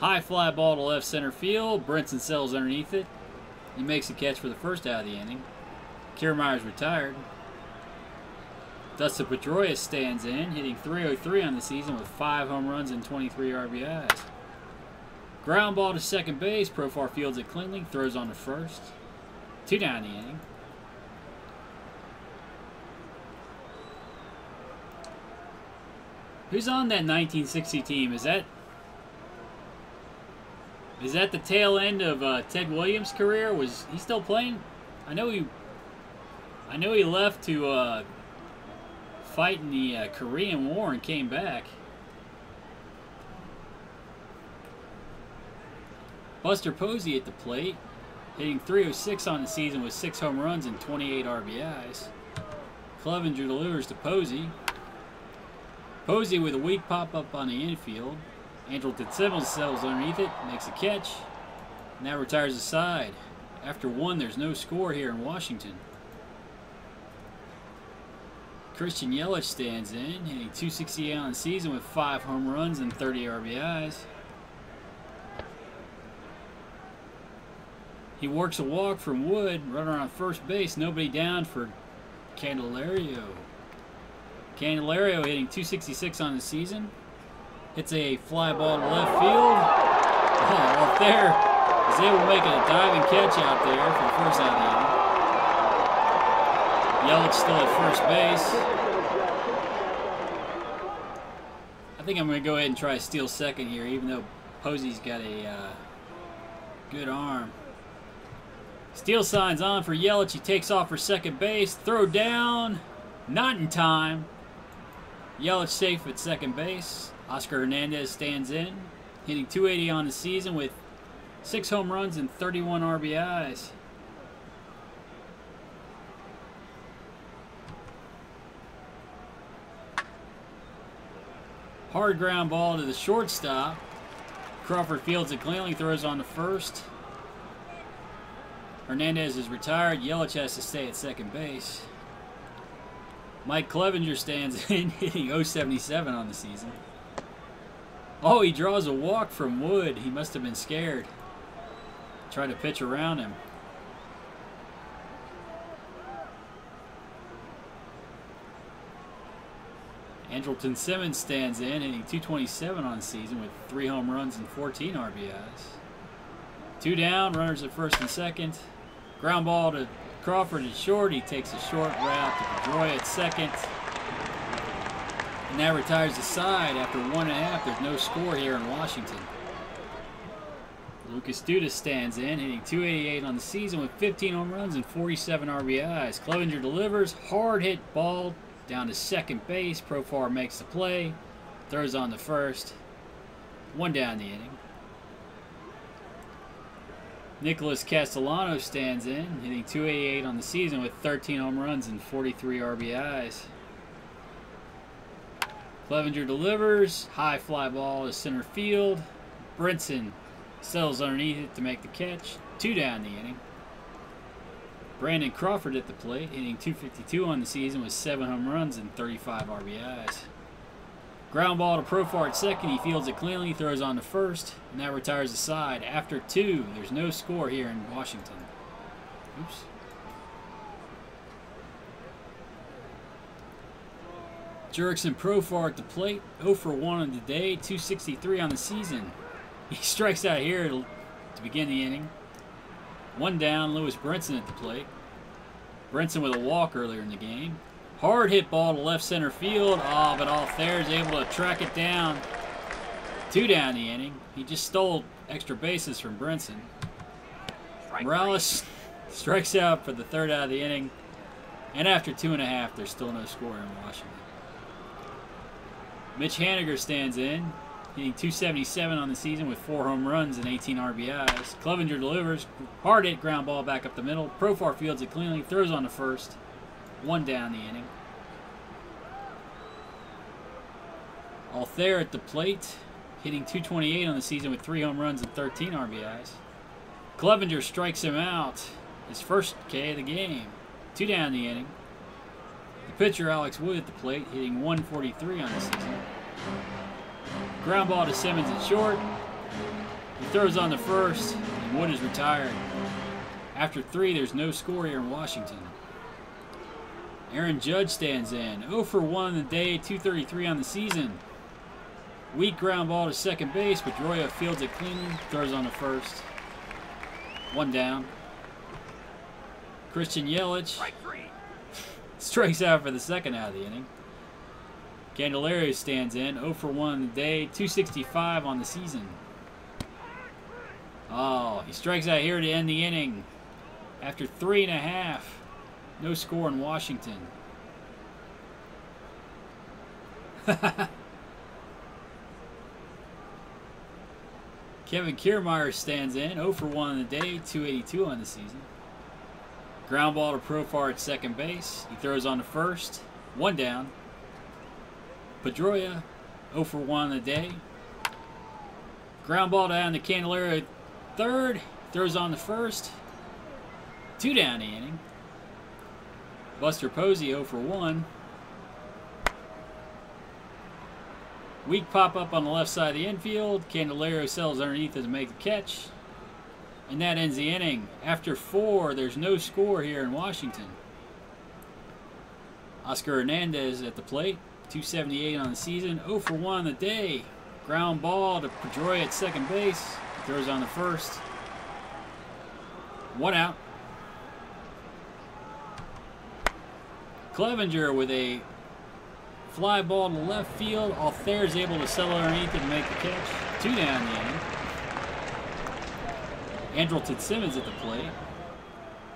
High fly ball to left center field. Brinson sells underneath it. He makes a catch for the first out of the inning. Kiermaier's retired. Dustin Pedroia stands in, hitting .303 on the season with 5 home runs and 23 RBIs. Ground ball to second base. Profar fields it cleanly. Throws on to first. 2 down the inning. Who's on that 1960 team? Is that the tail end of Ted Williams' career? Was he still playing? I know he left to fight in the Korean War and came back. Buster Posey at the plate, hitting .306 on the season with 6 home runs and 28 RBIs. Clevenger delivers to Posey. Posey with a weak pop-up on the infield. Andrelton Simmons sells underneath it, makes a catch, and that retires the side. After 1, there's no score here in Washington. Christian Yelich stands in, hitting .268 on the season with 5 home runs and 30 RBIs. He works a walk from Wood, runner on first base, nobody down for Candelario. Candelario hitting .266 on the season. Hits a fly ball to left field. Up there, is able to make a diving catch out there for the first out of the inning. Yelich still at first base. I think I'm going to go ahead and try to steal second here, even though Posey's got a good arm. Steal sign's on for Yelich. He takes off for second base. Throw down. Not in time. Yelich safe at second base. Oscar Hernandez stands in, hitting .280 on the season with 6 home runs and 31 RBIs. Hard ground ball to the shortstop. Crawford fields it cleanly, throws on to first. Hernandez is retired. Yelich has to stay at second base. Mike Clevenger stands in, hitting .077 on the season. Oh, he draws a walk from Wood. He must have been scared. Try to pitch around him. Andrelton Simmons stands in, hitting .227 on the season with 3 home runs and 14 RBIs. 2 down, runners at first and second. Ground ball to Crawford at short. He takes a short route to Pedroia at second. And that retires the side. After 1.5, there's no score here in Washington. Lucas Duda stands in, hitting .288 on the season with 15 home runs and 47 RBIs. Clevenger delivers. Hard hit ball down to second base. Profar makes the play. Throws on the first. 1 down the inning. Nicholas Castellano stands in, hitting .288 on the season with 13 home runs and 43 RBIs. Clevenger delivers. High fly ball to center field. Brinson settles underneath it to make the catch. 2 down the inning. Brandon Crawford at the plate, hitting .252 on the season with 7 home runs and 35 RBIs. Ground ball to Profar at second. He fields it cleanly, throws on to first, and that retires the side. After 2, there's no score here in Washington. Oops. Jurickson Profar at the plate, 0 for 1 on the day, .263 on the season. He strikes out here to begin the inning. 1 down, Lewis Brinson at the plate. Brinson with a walk earlier in the game. Hard hit ball to left center field. Oh, but Althair is able to track it down. 2 down the inning. He just stole extra bases from Brinson. Morales strikes out for the 3rd out of the inning. And after 2.5, there's still no score in Washington. Mitch Haniger stands in, hitting .277 on the season with 4 home runs and 18 RBIs. Clevenger delivers. Hard hit ground ball back up the middle. Profar fields it cleanly, throws on to first. 1 down the inning. Althair at the plate, hitting .228 on the season with 3 home runs and 13 RBIs. Clevenger strikes him out. His first K of the game. 2 down the inning. The pitcher, Alex Wood, at the plate, hitting .143 on the season. Ground ball to Simmons at short. He throws on the first, and Wood is retired. After 3, there's no score here in Washington. Aaron Judge stands in. 0 for 1 on the day, .233 on the season. Weak ground ball to second base, but Pedroia fields it cleanly, throws on the first. 1 down. Christian Yelich strikes out for the 2nd out of the inning. Candelario stands in. 0 for 1 on the day, .265 on the season. Oh, he strikes out here to end the inning. After 3.5. No score in Washington. Kevin Kiermaier stands in. 0 for 1 on the day, .282 on the season. Ground ball to Profar at second base. He throws on to first. 1 down. Pedroia, 0 for 1 on the day. Ground ball down to Candelario at 3rd. Throws on to first. 2 down the inning. Buster Posey, 0 for 1. Weak pop-up on the left side of the infield. Candelario settles underneath it to make the catch. And that ends the inning. After 4, there's no score here in Washington. Oscar Hernandez at the plate. .278 on the season. 0 for 1 on the day. Ground ball to Pedroia at second base. Throws on the first. 1 out. Clevenger with a fly ball to left field. Althair is able to settle underneath it and make the catch. 2 down the inning. Andrelton Simmons at the plate.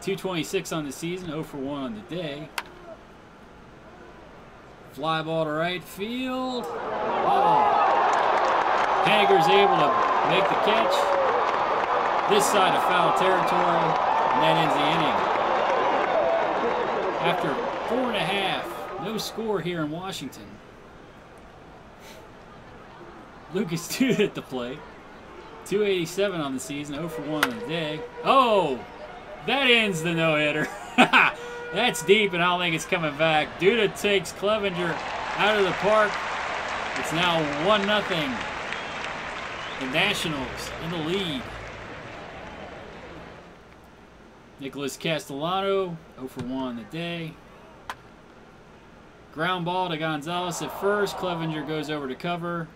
.226 on the season, 0 for 1 on the day. Fly ball to right field. Oh. Haniger's able to make the catch. This side of foul territory, and that ends the inning. After 4.5, no score here in Washington. Lucas Duda at the plate. .287 on the season, 0 for 1 on the day. Oh, that ends the no-hitter. That's deep, and I don't think it's coming back. Duda takes Clevenger out of the park. It's now 1-0. The Nationals in the lead. Nicholas Castellano, 0 for 1 on the day. Ground ball to Gonzalez at first. Clevenger goes over to cover.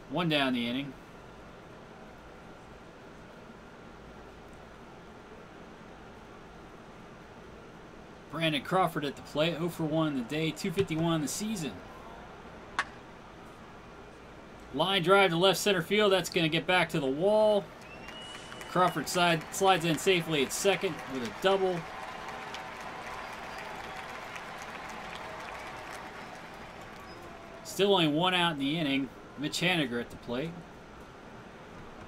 1 down the inning. Brandon Crawford at the plate, 0 for 1 on the day, .251 on the season. Line drive to left center field. That's going to get back to the wall. Crawford slides in safely at second with a double. Still only 1 out in the inning. Mitch Haniger at the plate.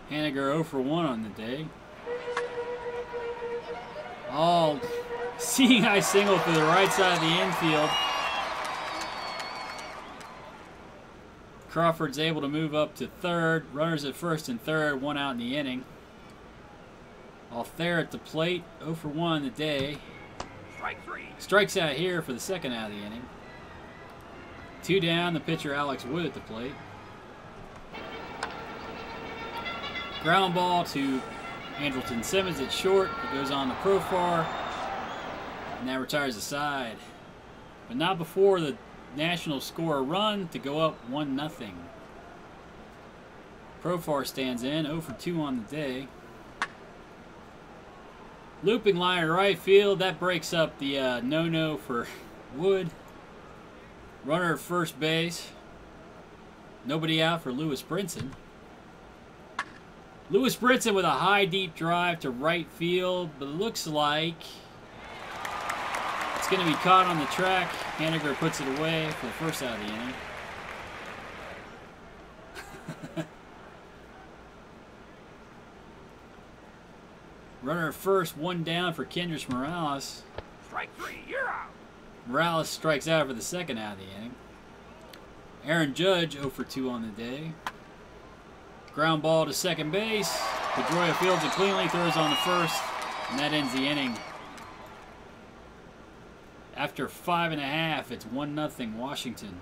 Haniger 0 for 1 on the day. Oh, seeing eye single through the right side of the infield. Crawford's able to move up to third. Runners at first and third, 1 out in the inning. Altherr at the plate, 0 for 1 in the day. Strike 3. Strikes out here for the second out of the inning. 2 down, the pitcher Alex Wood at the plate. Ground ball to Andrelton Simmons at short. It goes on to Profar. And that retires the side. But not before the Nationals score a run to go up 1-0. Profar stands in, 0 for 2 on the day. Looping liner to right field. That breaks up the no-no for Wood. Runner at first base. Nobody out for Lewis Brinson. Lewis Brinson with a high, deep drive to right field, but it looks like it's going to be caught on the track. Haniger puts it away for the first out of the inning. Runner at first, 1 down for Kendrys Morales. Strike 3. You're out. Morales strikes out for the second out of the inning. Aaron Judge 0 for 2 on the day. Ground ball to second base. Pedroia fields it cleanly, throws on the first, and that ends the inning. After 5.5, it's 1-0 Washington.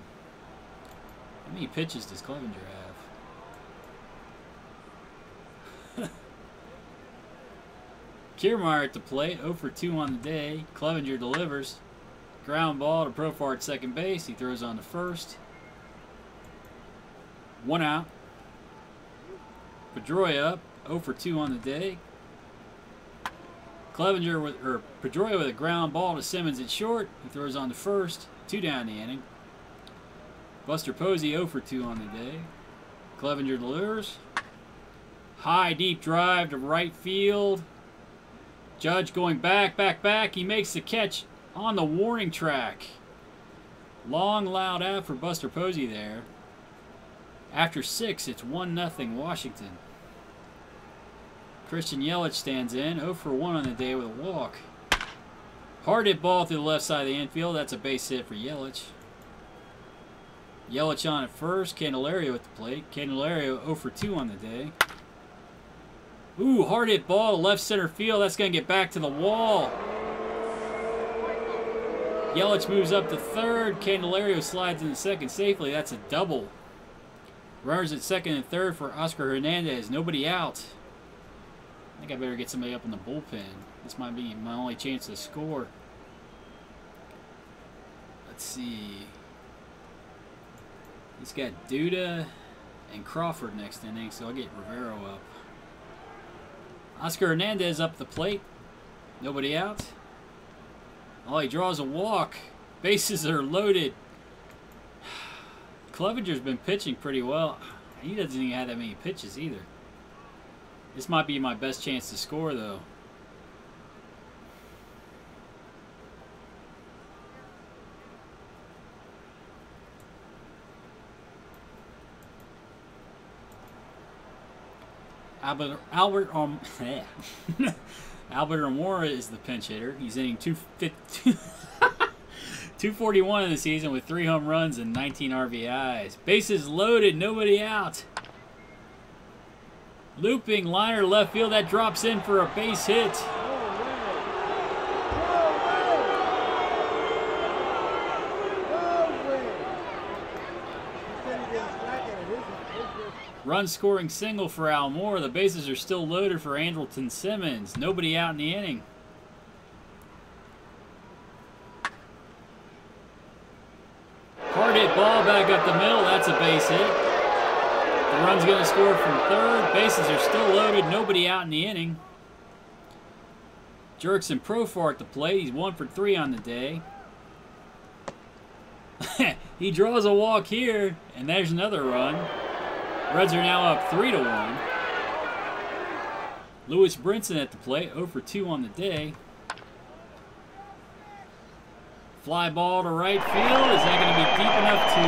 How many pitches does Clevenger have? Kiermaier at the plate, 0 for 2 on the day. Clevenger delivers. Ground ball to Profar at second base. He throws on the first. 1 out. Pedroia up, 0 for 2 on the day. Pedroia with a ground ball to Simmons at short. He throws on the first. 2 down the inning. Buster Posey 0 for 2 on the day. Clevenger delivers. High, deep drive to right field. Judge going back. He makes the catch on the warning track. Long, loud out for Buster Posey there. After 6, it's 1-0 Washington. Christian Yelich stands in, 0 for 1 on the day with a walk. Hard hit ball through the left side of the infield. That's a base hit for Yelich. Yelich on at first. Candelario at the plate. Candelario 0 for 2 on the day. Ooh, hard hit ball to left center field. That's going to get back to the wall. Yelich moves up to third. Candelario slides into second safely. That's a double. Runners at second and third for Oscar Hernandez. Nobody out. I think I better get somebody up in the bullpen. This might be my only chance to score. Let's see. He's got Duda and Crawford next inning, so I'll get Rivero up. Oscar Hernandez up the plate. Nobody out. Oh, he draws a walk. Bases are loaded. Clevenger's been pitching pretty well. He doesn't even have that many pitches either. This might be my best chance to score, though. Albert Almora is the pinch hitter. He's hitting 241 in the season with 3 home runs and 19 RBIs. Bases loaded, nobody out. Looping liner left field, that drops in for a base hit. Run scoring single for Almora. The bases are still loaded for Andrelton Simmons. Nobody out in the inning. Hard hit ball back up the middle. That's a base hit. The run's going to score from third. Bases are still loaded. Nobody out in the inning. Jurickson Profar at the plate. He's 1 for 3 on the day. He draws a walk here, and there's another run. Reds are now up 3-1. Lewis Brinson at the plate, 0 for 2 on the day. Fly ball to right field. Is that going to be deep enough to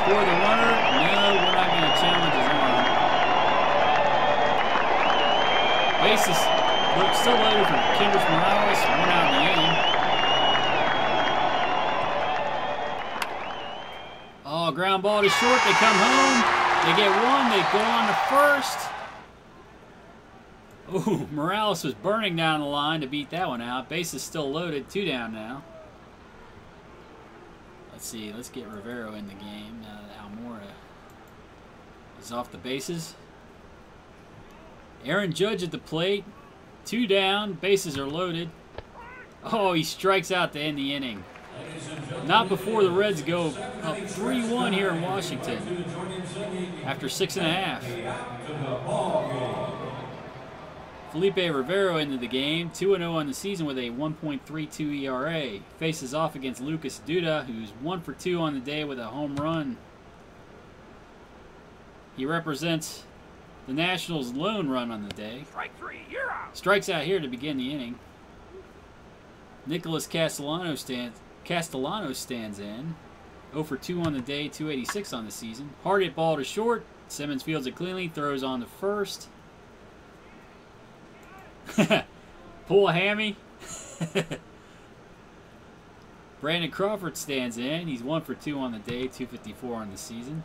score the runner? No, we're not going to challenge his arm. Still loaded from Kendrys Morales. 1 out in the inning. Oh, ground ball to short. They come home. They get one. They go on to first. Ooh, Morales was burning down the line to beat that one out. Base is still loaded. 2 down now. Let's see. Let's get Rivero in the game now that Almora is off the bases. Aaron Judge at the plate. 2 down. Bases are loaded. Oh, he strikes out to end the inning. Not before the Reds go up 3-1 here in Washington after 6.5. Felipe Rivero into the game, 2-0 on the season with a 1.32 ERA. Faces off against Lucas Duda, who's 1 for 2 on the day with a home run. He represents the Nationals' lone run on the day. Strike 3, you're out. Strikes out here to begin the inning. Nicholas Castellanos stands in. 0 for 2 on the day, 286 on the season. Hard hit ball to short. Simmons fields it cleanly, throws on to first. Pull a hammy. Brandon Crawford stands in. He's 1 for 2 on the day, 254 on the season.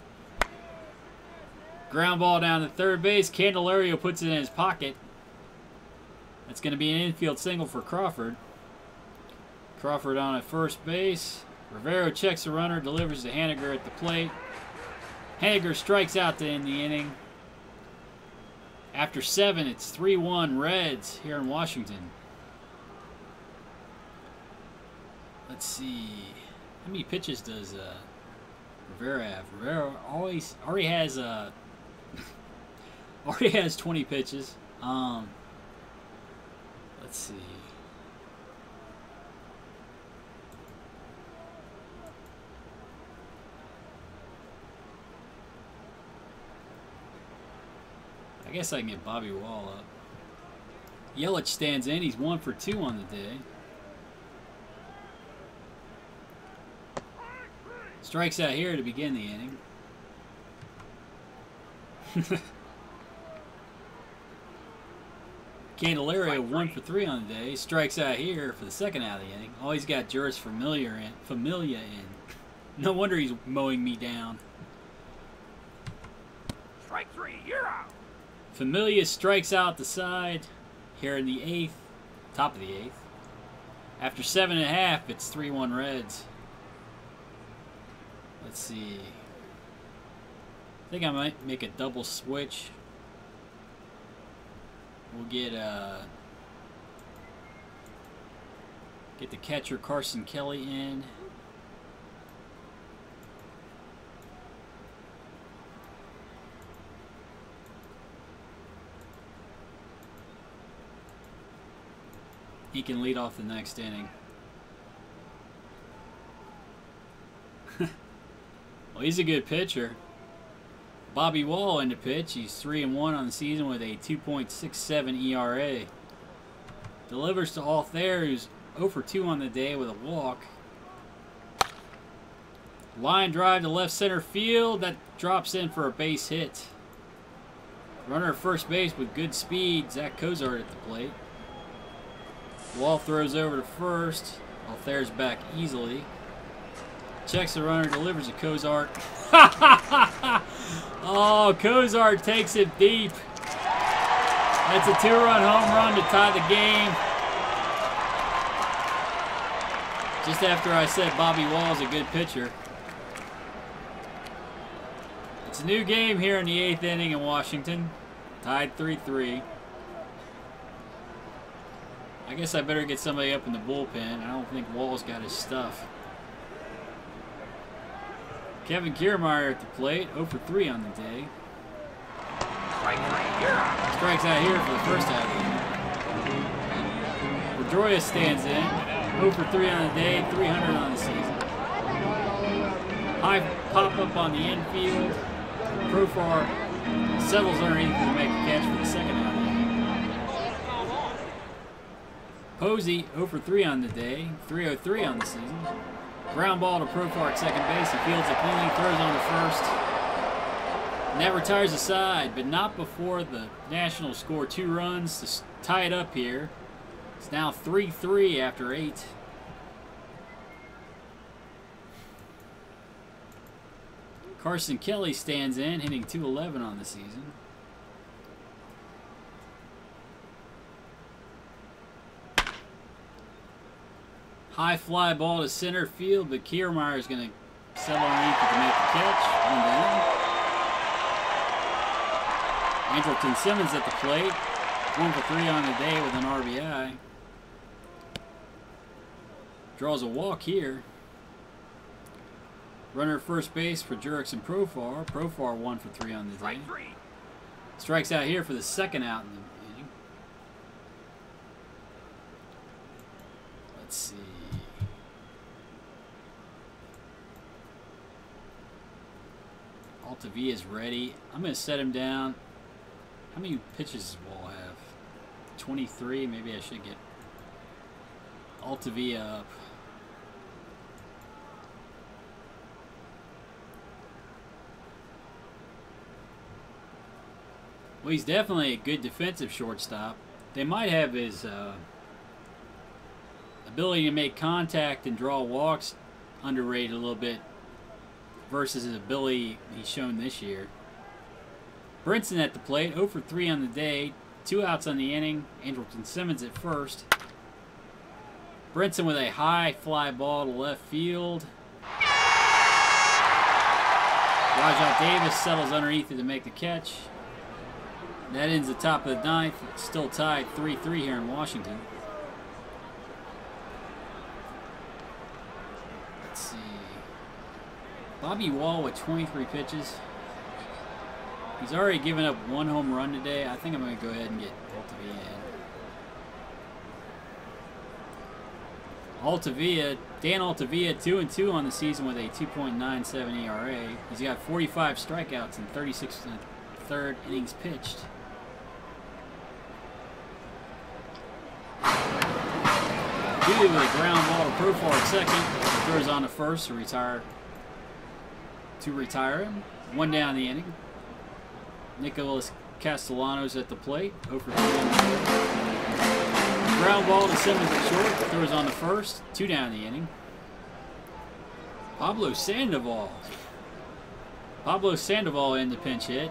Ground ball down to third base. Candelario puts it in his pocket. That's going to be an infield single for Crawford. Crawford on at first base. Rivero checks the runner, delivers to Haniger at the plate. Haniger strikes out to end the inning. After 7, it's 3-1 Reds here in Washington. Let's see. How many pitches does Rivero have? Rivero already has 20 pitches. Let's see. I guess I can get Bobby Wall up. Yelich stands in. He's 1 for 2 on the day. Strikes out here to begin the inning. Candelario 1 for 3 on the day. Strikes out here for the second out of the inning. Oh, he's got Juris Familia in. No wonder he's mowing me down. Strike 3, you're out. Familia strikes out the side here in the 8th, top of the 8th. After 7.5, it's 3-1 Reds. Let's see. I think I might make a double switch. We'll get the catcher Carson Kelly in. He can lead off the next inning. Well, he's a good pitcher. Bobby Wall in the pitch. He's 3-1 on the season with a 2.67 ERA. Delivers to Altherr, who's 0 for 2 on the day with a walk. Line drive to left center field. That drops in for a base hit. Runner at first base with good speed. Zach Cozart at the plate. Wall throws over to first. Altherr's back easily. Checks the runner, delivers to Cozart. Oh, Cozart takes it deep. That's a 2-run home run to tie the game. Just after I said Bobby Wall's a good pitcher. It's a new game here in the 8th inning in Washington. Tied 3-3. I guess I better get somebody up in the bullpen. I don't think Wall's got his stuff. Kevin Kiermaier at the plate, 0 for 3 on the day. Strikes out here for the first out of the inning. Pedroia stands in, 0 for 3 on the day, 300 on the season. High pop up on the infield. Profar settles underneath to make a catch for the second out of the inning. Posey, 0 for 3 on the day, 303 on the season. Ground ball to Profar at second base. He fields it cleanly, throws on to first. And that retires the side, but not before the Nationals score 2 runs tie it up here. It's now 3-3 after 8. Carson Kelly stands in, hitting .211 on the season. High fly ball to center field, but Kiermaier is going to settle underneath it to make the catch. One down. Andrelton Simmons at the plate. 1 for 3 on the day with an RBI. Draws a walk here. Runner at first base for Jurickson Profar. Profar 1 for 3 on the day. Strikes out here for the second out in the inning. Let's see. Altavilla is ready. I'm going to set him down. How many pitches does Wall have? 23. Maybe I should get Altavilla up. Well, he's definitely a good defensive shortstop. They might have his ability to make contact and draw walks underrated a little bit versus his ability he's shown this year. Brinson at the plate, 0 for 3 on the day, 2 outs on the inning. Andrelton Simmons at first. Brinson with a high fly ball to left field. Rajat Davis settles underneath it to make the catch. That ends the top of the 9th. It's still tied 3-3 here in Washington. Let's see. Bobby Wall with 23 pitches. He's already given up 1 home run today. I think I'm going to go ahead and get Altavilla in. Dan Altavilla 2-2 on the season with a 2.97 ERA. He's got 45 strikeouts and 36 third innings pitched. Dewey with a ground ball to Profar at second. Throws on to first to retire him. 1 down the inning. Nicholas Castellanos at the plate. 0 for 3. Ground ball to Simmons at short. Throws on to first. 2 down the inning. Pablo Sandoval. Pablo Sandoval in the pinch hit.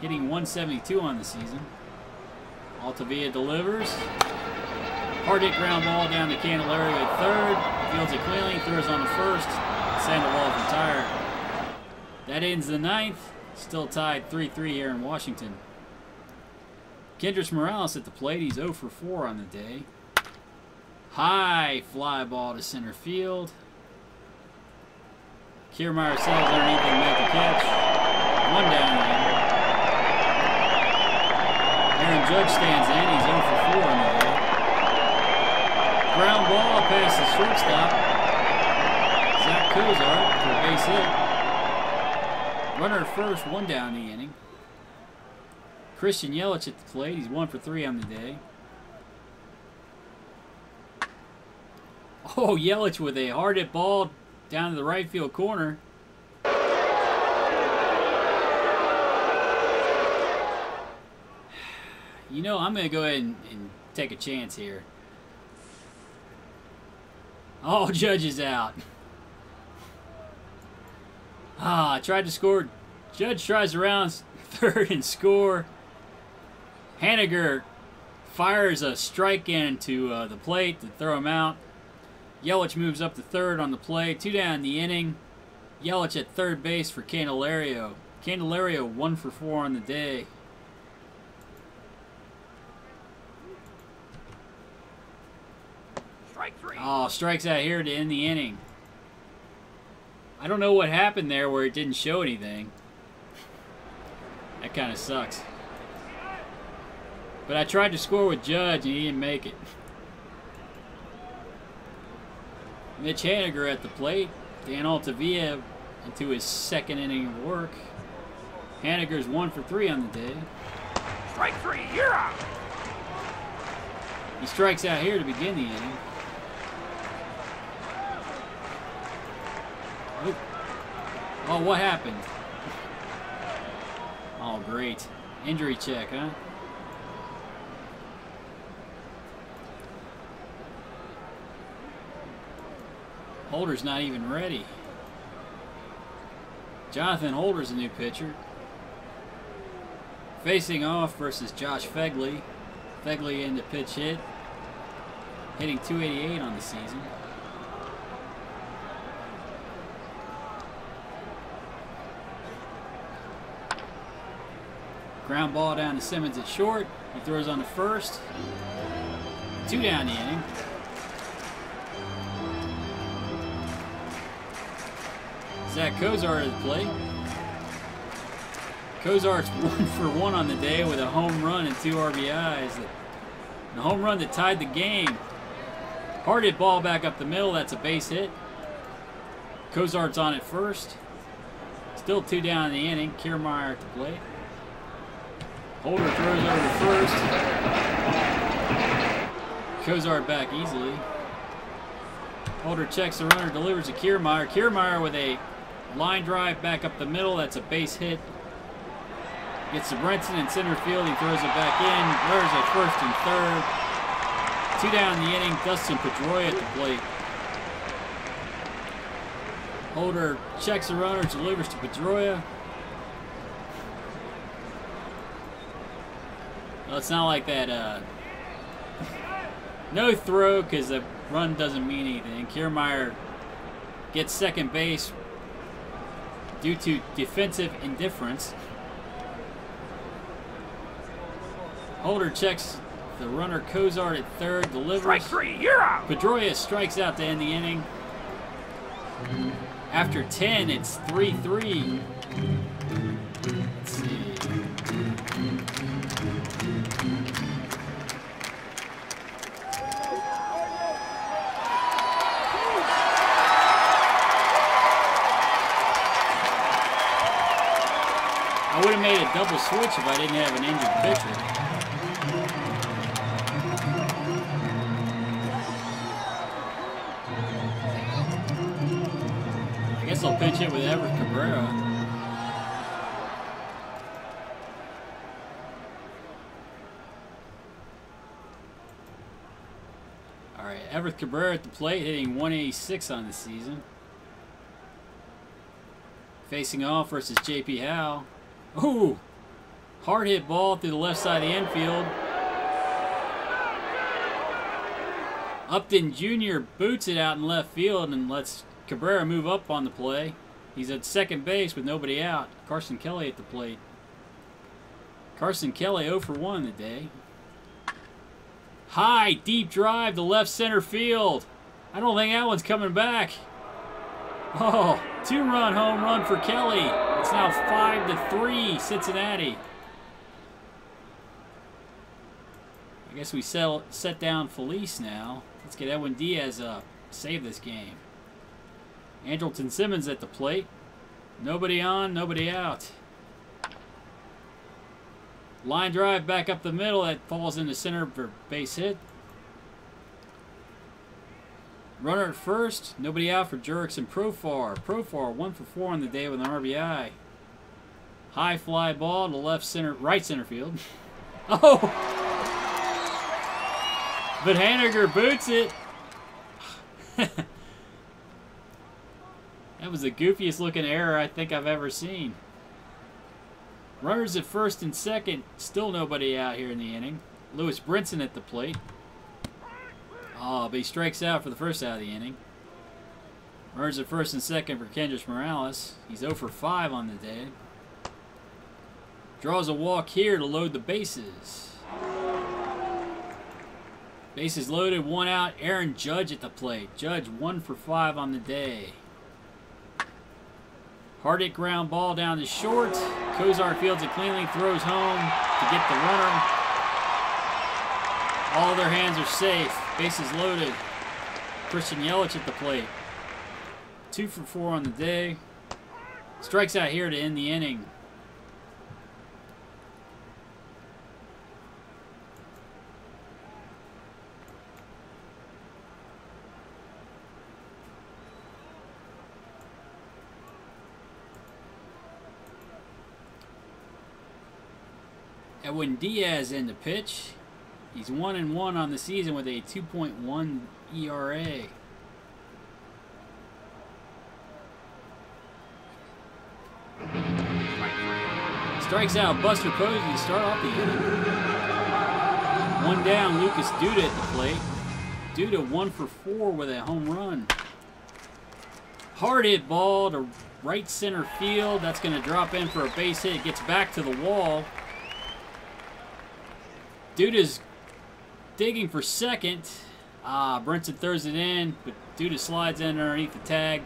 Hitting 172 on the season. Altavilla delivers. Hard hit ground ball down to Candelario at third. Fields it cleanly. Throws on to first. Sandoval's retired. That ends the 9th. Still tied 3-3 here in Washington. Kendrys Morales at the plate. He's 0 for 4 on the day. High fly ball to center field. Kiermaier settles underneath and make the catch. 1 down the inning. Aaron Judge stands in. He's 0 for 4 on the day. Ground ball past the shortstop. Zach Cozart for a base hit. Runner at first, 1 down the inning. Christian Yelich at the plate. He's 1 for 3 on the day. Oh, Yelich with a hard hit ball down to the right field corner. You know, I'm going to go ahead and take a chance here. Oh, Judge is out. I tried to score. Judge tries around third and score. Haniger fires a strike into the plate to throw him out. Yelich moves up to third on the play. 2 down the inning. Yelich at third base for Candelario. Candelario 1 for 4 on the day. Strike 3. Oh, strikes out here to end the inning. I don't know what happened there where it didn't show anything. That kind of sucks. But I tried to score with Judge and he didn't make it. Mitch Haniger at the plate. Dan Altavilla into his 2nd inning of work. Haniger's 1 for 3 on the day. Strike 3, you're out. He strikes out here to begin the inning. Oh, what happened? Oh, great. Injury check, huh? Holder's not even ready. Jonathan Holder's a new pitcher. Facing off versus Josh Phegley. Phegley in the pitch hit. Hitting .288 on the season. Ground ball down to Simmons at short. He throws on the first. 2 down the inning. Zach Cozart at the plate. Cozart's 1 for 1 on the day with a home run and 2 RBIs. The home run that tied the game. Hard hit ball back up the middle. That's a base hit. Cozart's on at first. Still 2 down in the inning. Kiermaier at the plate. Holder throws over to first. Cozart back easily. Holder checks the runner, delivers to Kiermaier. Kiermaier with a line drive back up the middle. That's a base hit. Gets to Brenton in center field. He throws it back in. Runners at first and third. 2 down in the inning. Dustin Pedroia at the plate. Holder checks the runner, delivers to Pedroia. Well, it's not like that. No throw because the run doesn't mean anything. Kiermaier gets second base due to defensive indifference. Holder checks the runner Cozart at third, delivers. Strike 3, you're out. Pedroia strikes out to end the inning. After 10, it's 3-3. Let's see. I would have made a double switch if I didn't have an injured pitcher. I guess I'll pinch it with Everett Cabrera. All right, Everett Cabrera at the plate, hitting .186 on the season. Facing off versus J.P. Howe. Ooh! Hard hit ball through the left side of the infield. Upton Jr. boots it out in left field and lets Cabrera move up on the play. He's at second base with nobody out. Carson Kelly at the plate. Carson Kelly 0 for 1 today. High, deep drive to left center field. I don't think that one's coming back. Oh, 2-run home run for Kelly. It's now 5-3 Cincinnati. I guess we set down Felice now. Let's get Edwin Diaz up. Save this game. Andrelton Simmons at the plate. Nobody on, nobody out. Line drive back up the middle. That falls into center for base hit. Runner at first. Nobody out for Jurickson Profar. Profar 1 for 4 on the day with an RBI. High fly ball to right center field. Oh! But Haniger boots it. That was the goofiest looking error I think I've ever seen. Runners at first and second. Still nobody out here in the inning. Lewis Brinson at the plate. Oh, but he strikes out for the first out of the inning. Runners at first and second for Kendrys Morales. He's 0 for 5 on the day. Draws a walk here to load the bases. Bases loaded, 1 out. Aaron Judge at the plate. Judge 1 for 5 on the day. Hard hit ground ball down to short. Cozart fields it cleanly, throws home to get the runner. All their hands are safe. Bases loaded. Christian Yelich at the plate. 2 for 4 on the day. Strikes out here to end the inning. Edwin Diaz in the pitch. He's 1-1 on the season with a 2.1 ERA. Strikes out Buster Posey to start off the inning. One down, Lucas Duda at the plate. Duda 1 for 4 with a home run. Hard hit ball to right center field. That's going to drop in for a base hit. It gets back to the wall. Duda's digging for second. Brinson throws it in, but Duda slides in underneath the tag.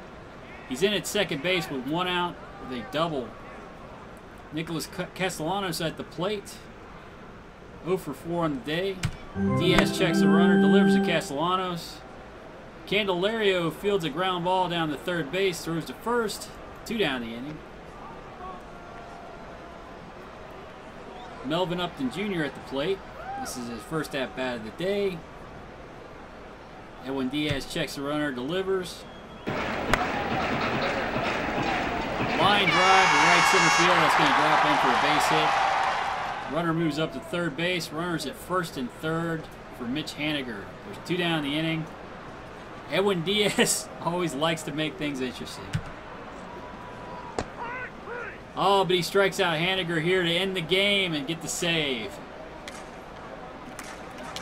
He's in at second base with 1 out with a double. Nicholas Castellanos at the plate. 0 for 4 on the day. Diaz checks the runner, delivers to Castellanos. Candelario fields a ground ball down to third base, throws to first. 2 down the inning. Melvin Upton Jr. at the plate. This is his first at-bat of the day. Edwin Diaz checks the runner, delivers. Line drive to right center field. That's going to drop in for a base hit. Runner moves up to third base. Runners at first and third for Mitch Haniger. There's 2 down in the inning. Edwin Diaz always likes to make things interesting. Oh, but he strikes out Haniger here to end the game and get the save.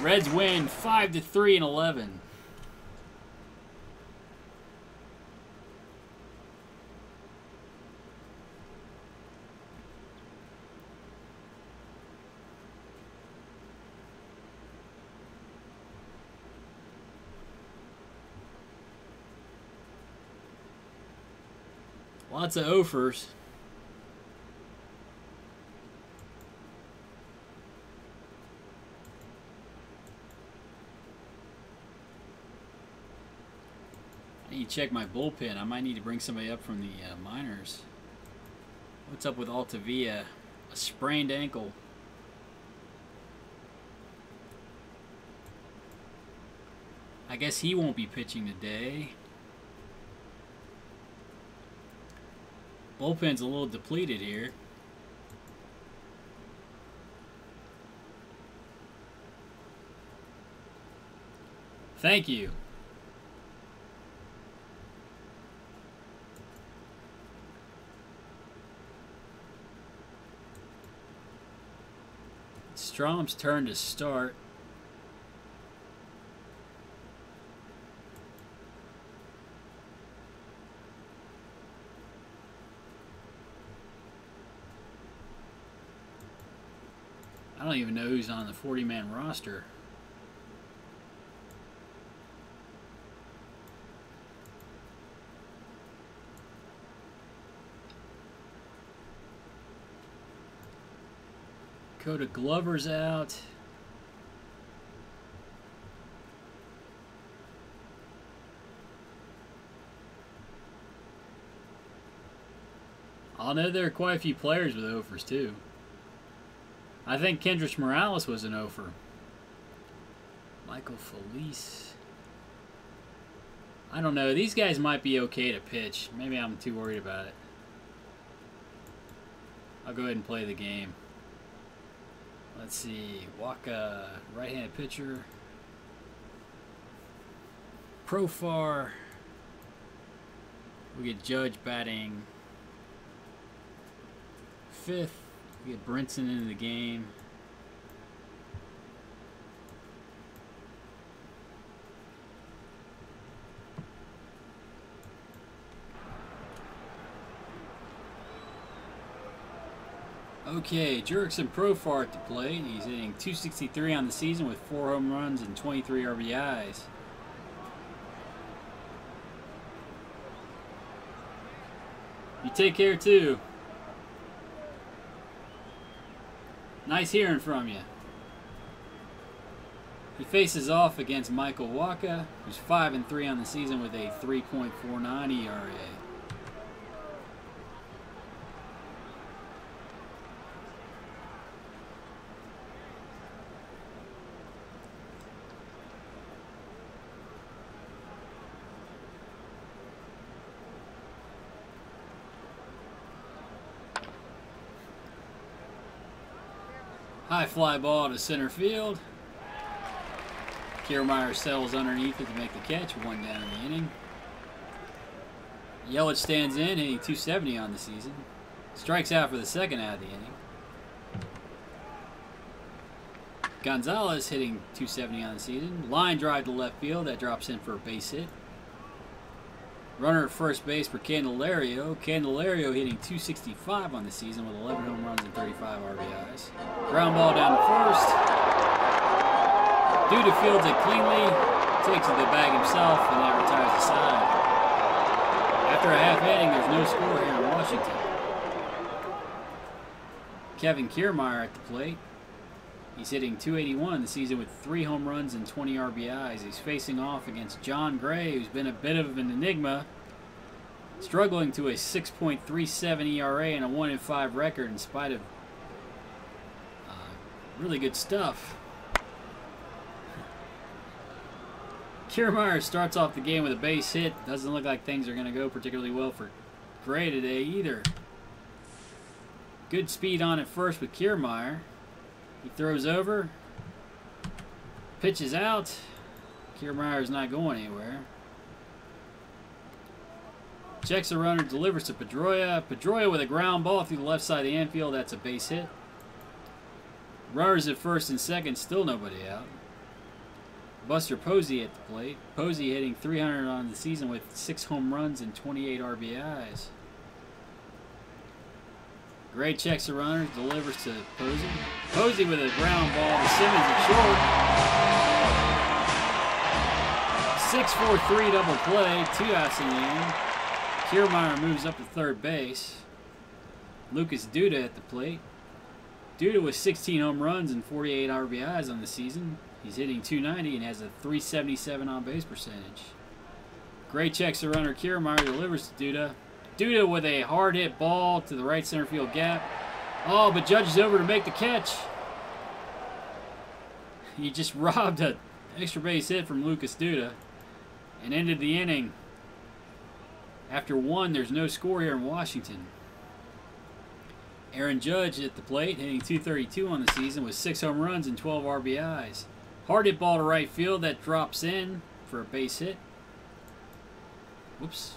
Reds win 5-3 in 11. Lots of offers. I need to check my bullpen. I might need to bring somebody up from the minors. What's up with Altavia? A sprained ankle. I guess he won't be pitching today. Bullpen's a little depleted here. Thank you. Strom's turn to start. I don't even know who's on the 40-man roster. Coda Glover's out. I know there are quite a few players with offers too. I think Kendrys Morales was an offer. Michael Felice. I don't know. These guys might be okay to pitch. Maybe I'm too worried about it. I'll go ahead and play the game. Let's see. Waka, right-handed pitcher. Profar. We get Judge batting 5th. We get Brinson into the game. Okay, Jurickson Profar at the plate. He's hitting .263 on the season with 4 home runs and 23 RBIs. You take care too. Nice hearing from you. He faces off against Michael Waka, who's 5-3 on the season with a 3.49 ERA. High fly ball to center field. Kiermaier settles underneath it to make the catch. 1 down in the inning. Yelich stands in, hitting .270 on the season. Strikes out for the second out of the inning. Gonzalez hitting .270 on the season. Line drive to left field. That drops in for a base hit. Runner at first base for Candelario. Candelario hitting .265 on the season with 11 home runs and 35 RBIs. Ground ball down to first. Duda fields it cleanly. Takes it to the bag himself and that retires the side. After a half inning, there's no score here in Washington. Kevin Kiermaier at the plate. He's hitting .281 the season with 3 home runs and 20 RBIs. He's facing off against John Gray, who's been a bit of an enigma, struggling to a 6.37 ERA and a 1-5 record in spite of really good stuff. Kiermaier starts off the game with a base hit. Doesn't look like things are going to go particularly well for Gray today either. Good speed on at first with Kiermaier. He throws over. Pitches out. Kiermaier's not going anywhere. Checks the runner, delivers to Pedroia. Pedroia with a ground ball through the left side of the infield. That's a base hit. Runners at first and second, still nobody out. Buster Posey at the plate. Posey hitting .300 on the season with 6 home runs and 28 RBIs. Gray checks the runner, delivers to Posey. Posey with a ground ball to Simmons at short. 6-4-3 double play, 2 outs in the inning. Kiermaier moves up to third base. Lucas Duda at the plate. Duda with 16 home runs and 48 RBIs on the season. He's hitting .290 and has a .377 on-base percentage. Gray checks the runner. Kiermaier delivers to Duda. Duda with a hard hit ball to the right center field gap. Oh, but Judge is over to make the catch. He just robbed an extra base hit from Lucas Duda and ended the inning. After 1, there's no score here in Washington. Aaron Judge at the plate, hitting .232 on the season with 6 home runs and 12 RBIs. Hard hit ball to right field that drops in for a base hit. Whoops.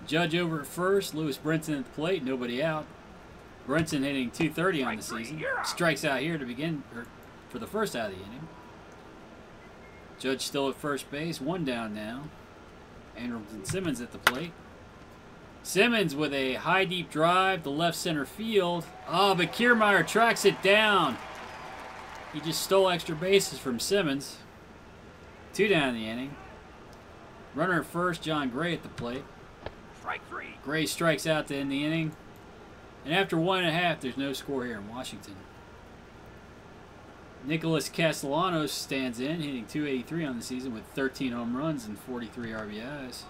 Judge over at first. Lewis Brinson at the plate. Nobody out. Brinson hitting .230 on the season. Strikes out here to begin, for the first out of the inning. Judge still at first base. 1 down now. Andrelton Simmons at the plate. Simmons with a high deep drive to left center field. Oh, but Kiermaier tracks it down. He just stole extra bases from Simmons. 2 down in the inning. Runner at first, John Gray at the plate. Strike 3. Gray strikes out to end the inning. And after 1.5, there's no score here in Washington. Nicholas Castellanos stands in, hitting .283 on the season with 13 home runs and 43 RBIs.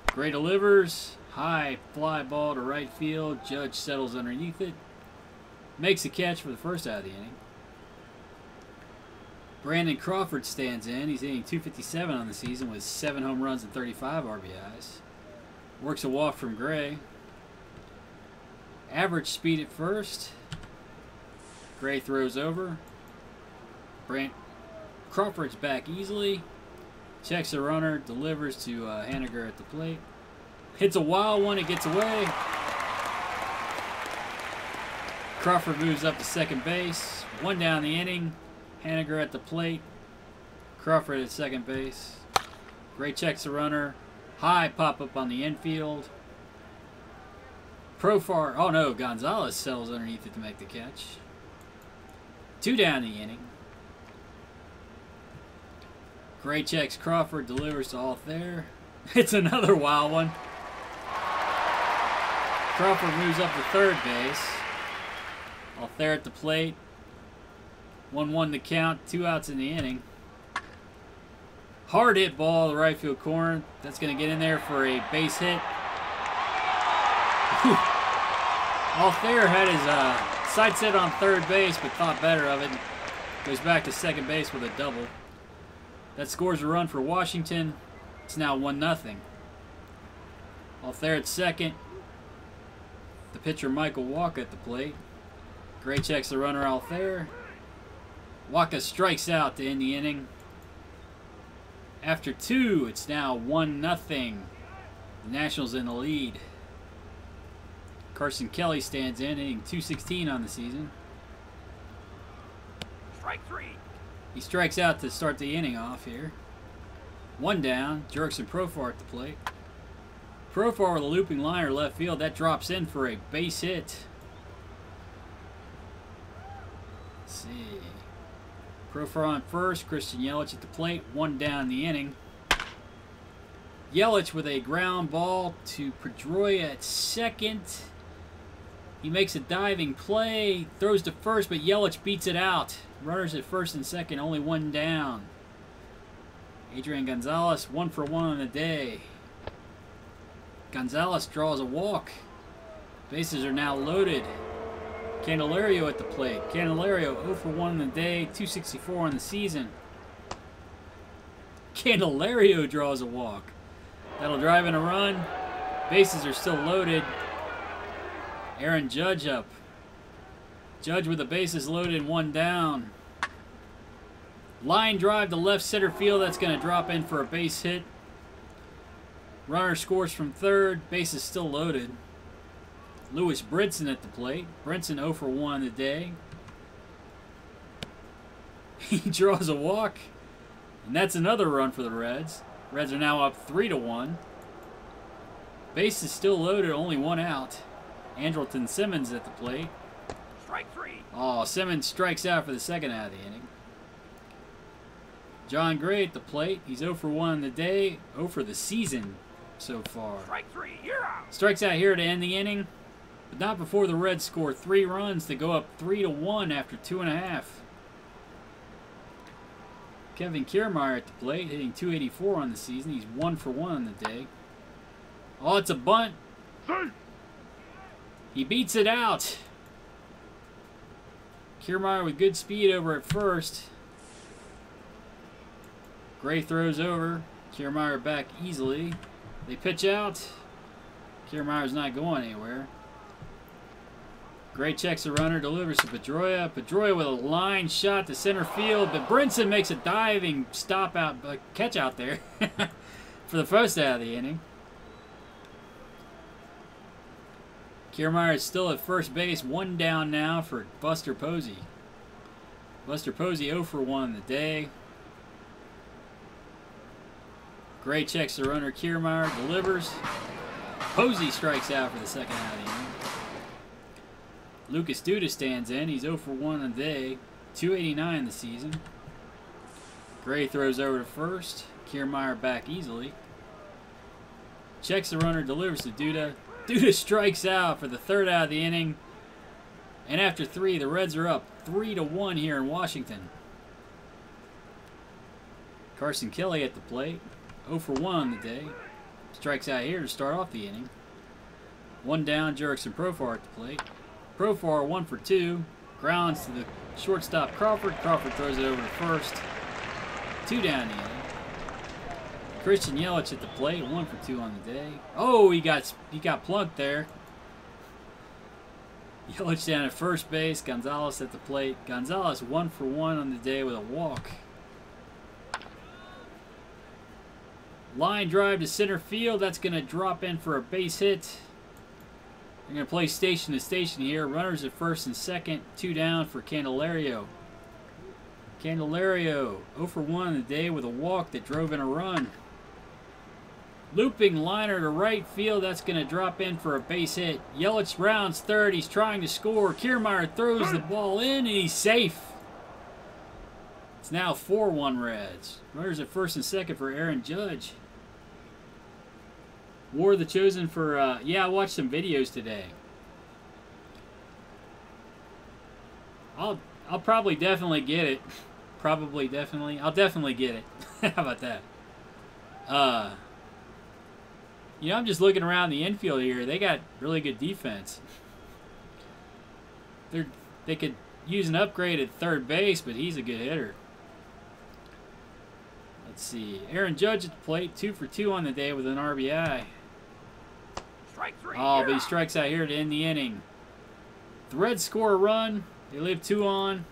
Gray delivers. High fly ball to right field. Judge settles underneath it. Makes a catch for the first out of the inning. Brandon Crawford stands in. He's hitting .257 on the season with 7 home runs and 35 RBIs. Works a walk from Gray. Average speed at first. Gray throws over. Crawford's back easily. Checks the runner. Delivers to Haniger at the plate. Hits a wild one. It gets away. Crawford moves up to second base. 1 down the inning. Haniger at the plate. Crawford at second base. Gray checks the runner. High pop up on the infield. Profar. Oh no, Gonzalez settles underneath it to make the catch. 2 down the inning. Gray checks Crawford, delivers to Altherr. It's another wild one. Crawford moves up to third base. Altherr at the plate. 1-1 to count, 2 outs in the inning. Hard hit ball to the right field corner. That's going to get in there for a base hit. Altherr had his sight set on third base, but thought better of it. Goes back to second base with a double. That scores a run for Washington. It's now 1-0. Altherr at second. The pitcher Michael Wacha at the plate. Gray checks the runner Altherr. Wacha strikes out to end the inning. After 2, it's now 1-0. The Nationals in the lead. Carson Kelly stands in, hitting .216 on the season. Strike 3. He strikes out to start the inning off here. 1 down. Jurickson Profar at the plate. Profar with a looping liner left field. That drops in for a base hit. Let's see. Profar on first. Christian Yelich at the plate. 1 down in the inning. Yelich with a ground ball to Pedroia at second. He makes a diving play. Throws to first, but Yelich beats it out. Runners at first and second. Only 1 down. Adrian Gonzalez, 1 for 1 on the day. Gonzalez draws a walk. Bases are now loaded. Candelario at the plate. Candelario 0 for 1 on the day, .264 on the season. Candelario draws a walk. That'll drive in a run. Bases are still loaded. Aaron Judge up. Judge with the bases loaded, 1 down. Line drive to left center field. That's going to drop in for a base hit. Runner scores from third. Bases still loaded. Lewis Brinson at the plate. Brinson 0 for 1 on the day. He draws a walk. And that's another run for the Reds. Reds are now up 3-1. Bases still loaded. Only 1 out. Andrelton Simmons at the plate. Strike 3. Oh, Simmons strikes out for the second out of the inning. John Gray at the plate. He's 0 for 1 on the day. 0 for the season so far. Strike 3. You're out. Strikes out here to end the inning. But not before the Reds score 3 runs to go up 3-1 after 2.5. Kevin Kiermaier at the plate, hitting .284 on the season. He's 1 for 1 on the day. Oh, it's a bunt. He beats it out. Kiermaier with good speed over at first. Gray throws over. Kiermaier back easily. They pitch out. Kiermaier's not going anywhere. Gray checks the runner, delivers to Pedroia. Pedroia with a line shot to center field, but Brinson makes a diving stop out, catch out there for the first out of the inning. Kiermaier is still at first base, 1 down now for Buster Posey. Buster Posey 0 for 1 on the day. Gray checks the runner, Kiermaier delivers. Posey strikes out for the second out of the inning. Lucas Duda stands in. He's 0 for 1 on the day, .289 in the season. Gray throws over to first. Kiermaier back easily. Checks the runner, delivers to Duda. Duda strikes out for the third out of the inning. And after 3, the Reds are up 3-1 here in Washington. Carson Kelly at the plate. 0 for 1 on the day. Strikes out here to start off the inning. 1 down, Jurickson Profar at the plate. Profar 1 for 2. Grounds to the shortstop Crawford. Crawford throws it over to first. 2 down the inning. Christian Yelich at the plate. 1 for 2 on the day. Oh, he got plunked there. Yelich down at first base. Gonzalez at the plate. Gonzalez 1 for 1 on the day with a walk. Line drive to center field. That's going to drop in for a base hit. They're going to play station to station here. Runners at first and second. 2 down for Candelario. Candelario 0 for 1 on the day with a walk that drove in a run. Looping liner to right field. That's going to drop in for a base hit. Yelich rounds third. He's trying to score. Kiermaier throws the ball in, and he's safe. It's now 4-1 Reds. Runners at first and second for Aaron Judge. War the Chosen for, yeah, I watched some videos today. I'll probably definitely get it. Probably definitely. I'll definitely get it. How about that? You know, I'm just looking around the infield here. They got really good defense. They could use an upgrade at third base, but he's a good hitter. Let's see. Aaron Judge at the plate, 2 for 2 on the day with an RBI. Strike 3. Oh, but he strikes out here to end the inning. The Reds score a run. They leave 2 on.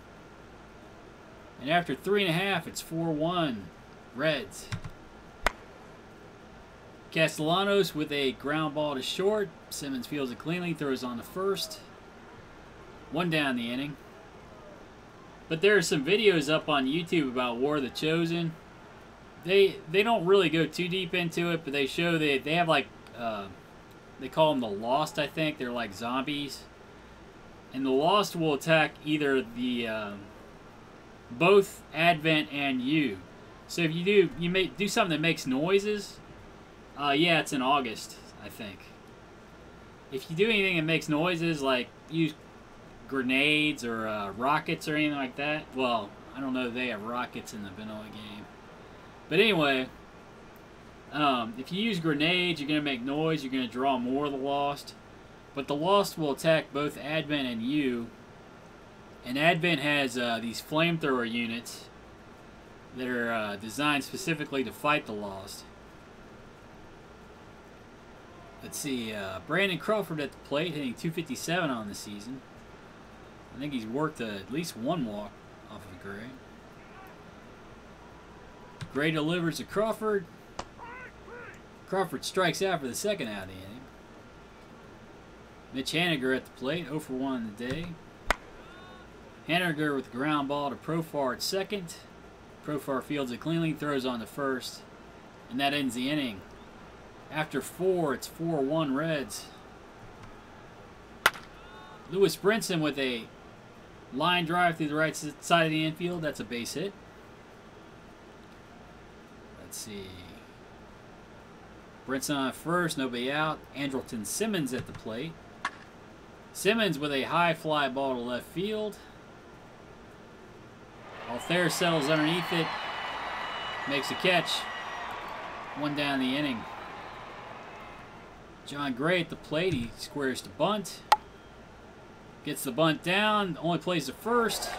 And after 3.5, it's 4-1 Reds. Castellanos with a ground ball to short. Simmons fields it cleanly, throws on the first. 1 down the inning. But there are some videos up on YouTube about War of the Chosen. They don't really go too deep into it, but they show that they have like they call them the Lost, I think. They're like zombies, and the Lost will attack either the both Advent and you. So if you may do something that makes noises. Yeah, it's in August, I think. If you do anything that makes noises, like use grenades or rockets or anything like that, well, I don't know if they have rockets in the vanilla game. But anyway, if you use grenades, you're going to make noise, you're going to draw more of the Lost. But the Lost will attack both Advent and you. And Advent has these flamethrower units that are designed specifically to fight the Lost. Let's see, Brandon Crawford at the plate, hitting .257 on the season. I think he's worked at least 1 walk off of Gray. Gray delivers to Crawford. Crawford strikes out for the 2nd out of the inning. Mitch Haniger at the plate, 0 for 1 on the day. Haniger with the ground ball to Profar at 2nd. Profar fields it cleanly, throws on the 1st, and that ends the inning. After 4, it's 4-1 Reds. Lewis Brinson with a line drive through the right side of the infield. That's a base hit. Let's see. Brinson on first, nobody out. Andrelton Simmons at the plate. Simmons with a high fly ball to left field. Altherr settles underneath it. Makes a catch. 1 down the inning. John Gray at the plate. He squares the bunt. Gets the bunt down. Only plays the first.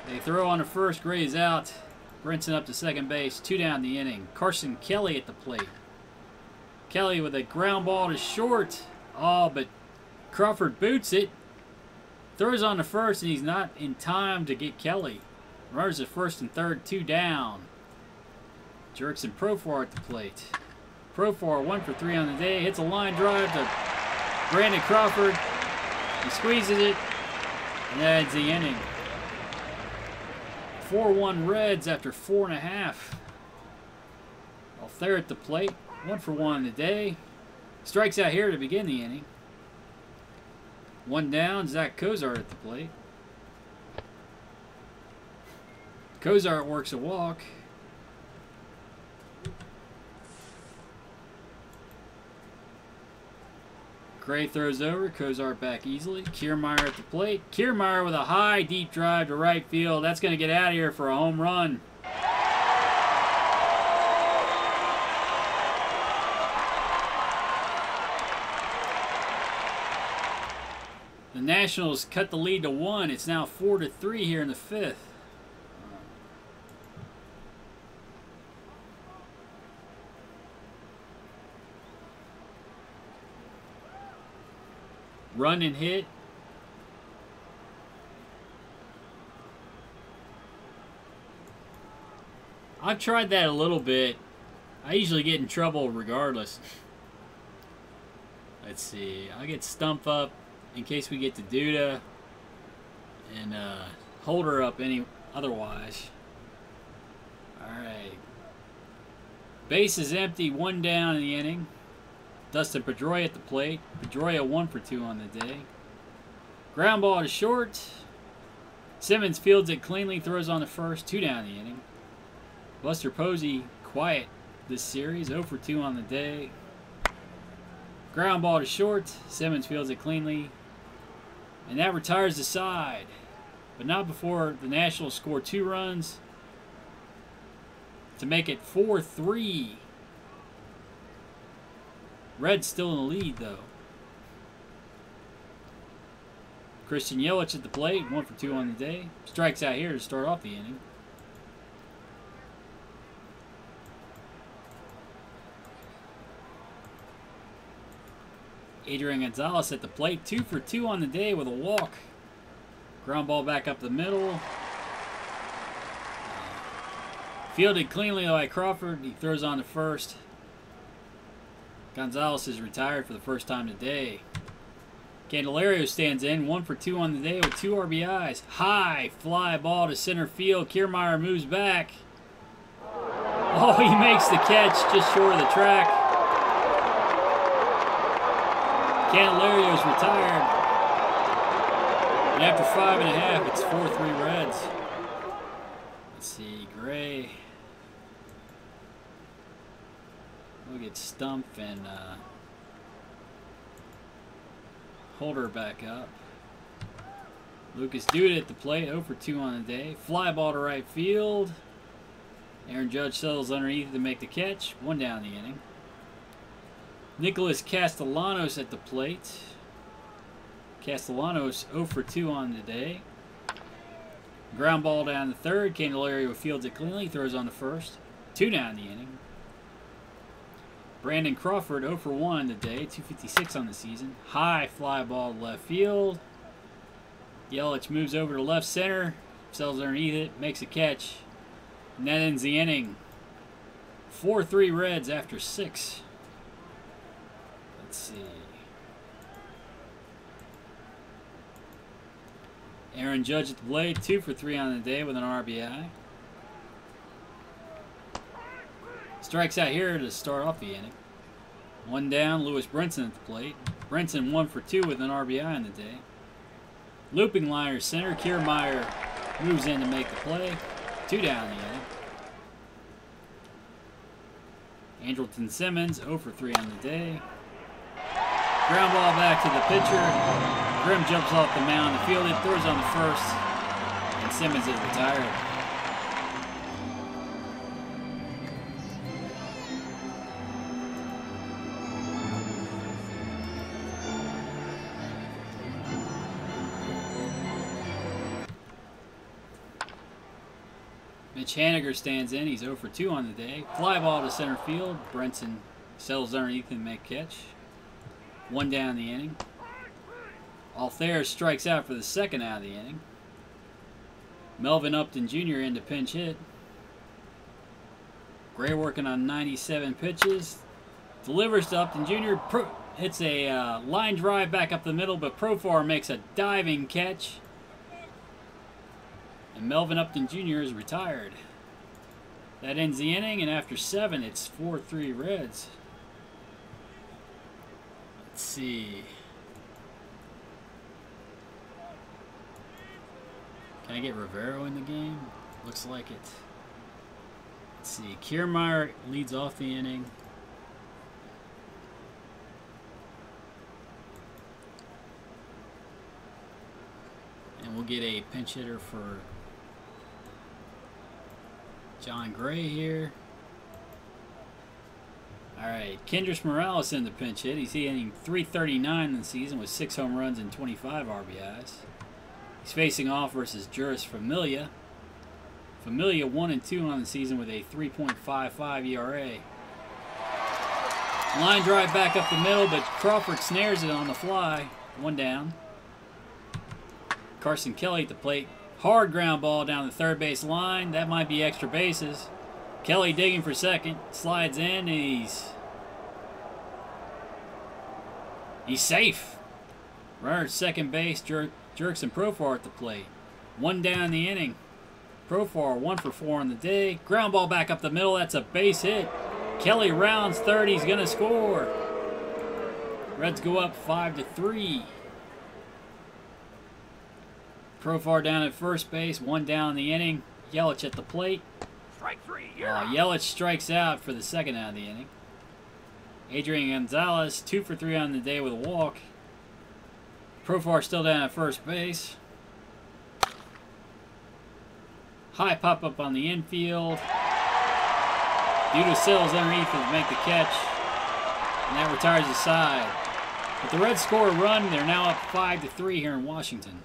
They throw on the first. Gray is out. Brinson up to second base. 2 down the inning. Carson Kelly at the plate. Kelly with a ground ball to short. Oh, but Crawford boots it. Throws on the first, and he's not in time to get Kelly. Runners at first and third. 2 down. Jurickson Profar at the plate. Profar 1 for 3 on the day. Hits a line drive to Brandon Crawford. He squeezes it, and that ends the inning. 4-1 Reds after 4.5. Altherr at the plate. 1 for 1 on the day. Strikes out here to begin the inning. 1 down. Zach Cozart at the plate. Cozart works a walk. Gray throws over. Cozart back easily. Kiermaier at the plate. Kiermaier with a high, deep drive to right field. That's going to get out of here for a home run. The Nationals cut the lead to 1. It's now 4-3 here in the 5th. Run and hit. I've tried that a little bit. I usually get in trouble regardless. Let's see. I get Stump up in case we get to Duda, and Holder up any otherwise. Alright. Base is empty. 1 down in the inning. Dustin Pedroia at the plate. Pedroia 1 for 2 on the day. Ground ball to short. Simmons fields it cleanly, throws on the first. 2 down the inning. Buster Posey quiet this series. 0 for 2 on the day. Ground ball to short. Simmons fields it cleanly. And that retires the side. But not before the Nationals score 2 runs to make it 4-3. Reds still in the lead, though. Christian Yelich at the plate, 1 for 2 on the day. Strikes out here to start off the inning. Adrian Gonzalez at the plate, 2 for 2 on the day with a walk. Ground ball back up the middle. Fielded cleanly by Crawford. He throws on to first. Gonzalez is retired for the first time today. Candelario stands in, 1 for 2 on the day with 2 RBIs. High fly ball to center field. Kiermaier moves back. Oh, he makes the catch just short of the track. Candelario's retired. And after 5.5, it's 4-3 Reds. Let's see, Gray. We'll get Stump and Holder back up. Lucas Duda at the plate, 0 for 2 on the day. Fly ball to right field. Aaron Judge settles underneath to make the catch. 1 down the inning. Nicholas Castellanos at the plate. Castellanos 0 for 2 on the day. Ground ball down the third. Candelario fields it cleanly. Throws on the first. 2 down the inning. Brandon Crawford 0 for 1 today. 256 on the season. High fly ball to left field. Yelich moves over to left center. Settles underneath it. Makes a catch. And that ends the inning. 4-3 Reds after 6. Let's see. Aaron Judge at the plate, 2 for 3 on the day with an RBI. Strikes out here to start off the inning. 1 down, Lewis Brinson at the plate. Brinson 1 for 2 with an RBI on the day. Looping liner center, Kiermaier moves in to make the play. 2 down the inning. Andrelton Simmons 0 for 3 on the day. Ground ball back to the pitcher. Grimm jumps off the mound to field it, throws on the first, and Simmons is retired. Mitch Haniger stands in. He's 0 for 2 on the day. Fly ball to center field. Brinson settles underneath and make catch. 1 down the inning. Althair strikes out for the second out of the inning. Melvin Upton Jr. into pinch hit. Gray working on 97 pitches. Delivers to Upton Jr. Hits a line drive back up the middle, but Profar makes a diving catch. And Melvin Upton Jr. is retired. That ends the inning, and after 7, it's 4-3 Reds. Let's see. Can I get Rivero in the game? Looks like it. Let's see. Kiermaier leads off the inning. And we'll get a pinch hitter for John Gray here. Alright, Kendrys Morales in the pinch hit. He's hitting .339 in the season with 6 home runs and 25 RBIs. He's facing off versus Juris Familia. Familia 1-2 on the season with a 3.55 ERA. Line drive back up the middle, but Crawford snares it on the fly. 1 down. Carson Kelly at the plate. Hard ground ball down the third base line. That might be extra bases. Kelly digging for second. Slides in. He's safe. Runner at second base. Jerks and Profar at the plate. 1 down the inning. Profar 1 for 4 on the day. Ground ball back up the middle. That's a base hit. Kelly rounds third. He's going to score. Reds go up 5-3. Profar down at first base. 1 down in the inning. Yelich at the plate. Strike 3. You're out. Yelich strikes out for the second out of the inning. Adrian Gonzalez 2 for 3 on the day with a walk. Profar still down at first base. High pop-up on the infield. Duda settles underneath to make the catch. And that retires the side. But the Reds score a run. They're now up 5-3 here in Washington.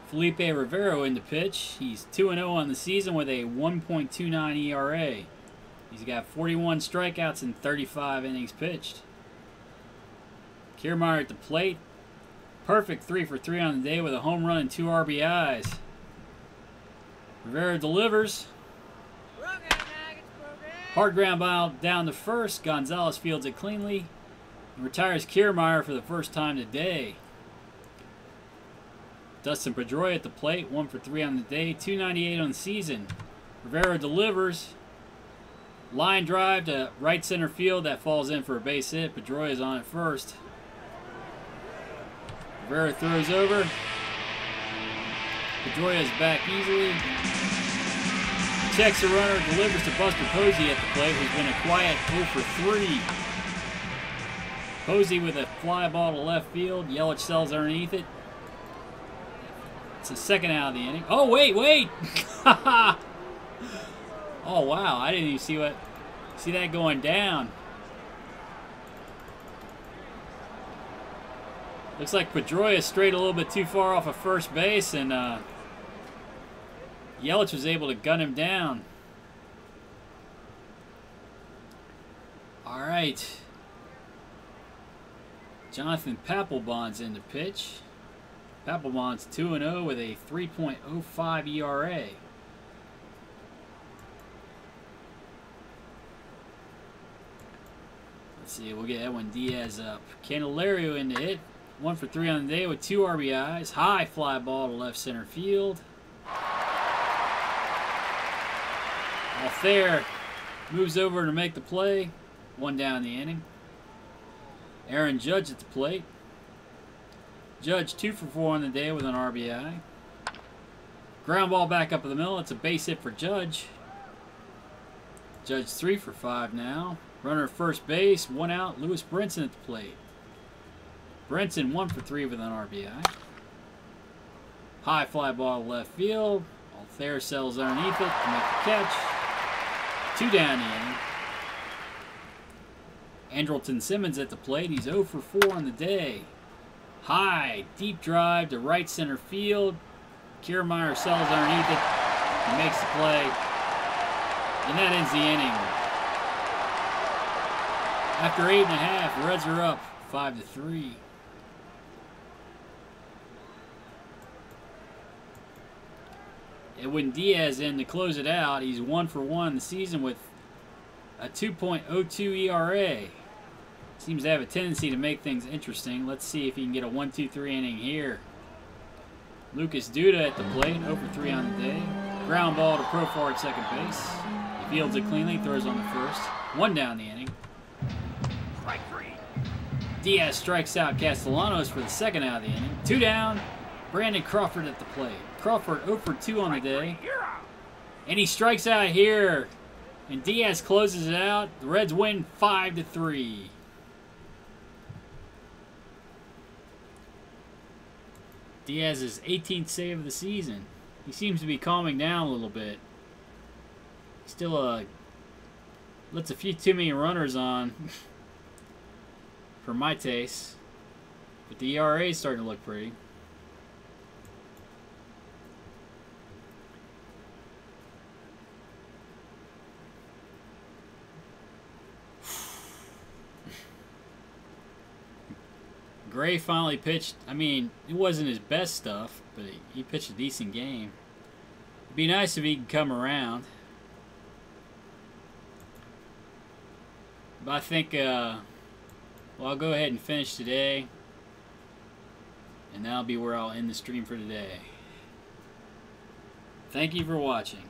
Felipe Rivero in the pitch. He's 2-0 on the season with a 1.29 ERA. He's got 41 strikeouts and 35 innings pitched. Kiermaier at the plate. Perfect 3 for 3 on the day with a home run and 2 RBIs. Rivera delivers. Hard ground ball down to first. Gonzalez fields it cleanly and retires Kiermaier for the first time today. Dustin Pedroia at the plate, 1 for 3 on the day, 298 on the season. Rivera delivers. Line drive to right center field that falls in for a base hit. Pedroia is on at first. Rivera throws over. Pedroia is back easily. Checks the runner, delivers to Buster Posey at the plate, who's been a quiet 0 for 3. Posey with a fly ball to left field. Yelich sells underneath it. It's the second out of the inning. Oh, wait! Oh, wow. I didn't even see that going down. Looks like Pedroia strayed a little bit too far off of first base, and Yelich was able to gun him down. All right. Jonathan Papelbon's in the pitch. Papelbon's 2-0 with a 3.05 ERA. Let's see, we'll get Edwin Diaz up. Candelario in the hit. 1 for 3 on the day with 2 RBIs. High fly ball to left center field. Alfair moves over to make the play. 1 down in the inning. Aaron Judge at the plate. Judge 2 for 4 on the day with an RBI. Ground ball back up the middle. It's a base hit for Judge. Judge 3 for 5 now. Runner at first base. 1 out. Lewis Brinson at the plate. Brinson 1 for 3 with an RBI. High fly ball to left field. Alfair sells underneath it to make the catch. 2 down the inning. Andrelton Simmons at the plate. He's 0 for 4 on the day. High, deep drive to right center field. Kiermaier sells underneath it. He makes the play. And that ends the inning. After 8.5, Reds are up 5-3. Edwin Diaz in to close it out. He's 1 for 1 in the season with a 2.02 ERA. Seems to have a tendency to make things interesting. Let's see if he can get a 1-2-3 inning here. Lucas Duda at the plate, 0 for 3 on the day. Ground ball to Profar at second base. He fields it cleanly, throws on the first. 1 down the inning. Strike 3. Diaz strikes out Castellanos for the second out of the inning. 2 down. Brandon Crawford at the plate. Crawford 0 for 2 on the day. And he strikes out here. And Diaz closes it out. The Reds win 5-3. Diaz's 18th save of the season. He seems to be calming down a little bit. Still lets a few too many runners on for my taste. But the ERA is starting to look pretty. Gray finally pitched. I mean, it wasn't his best stuff, but he pitched a decent game. It'd be nice if he could come around. But I think, well, I'll go ahead and finish today. And that'll be where I'll end the stream for today. Thank you for watching.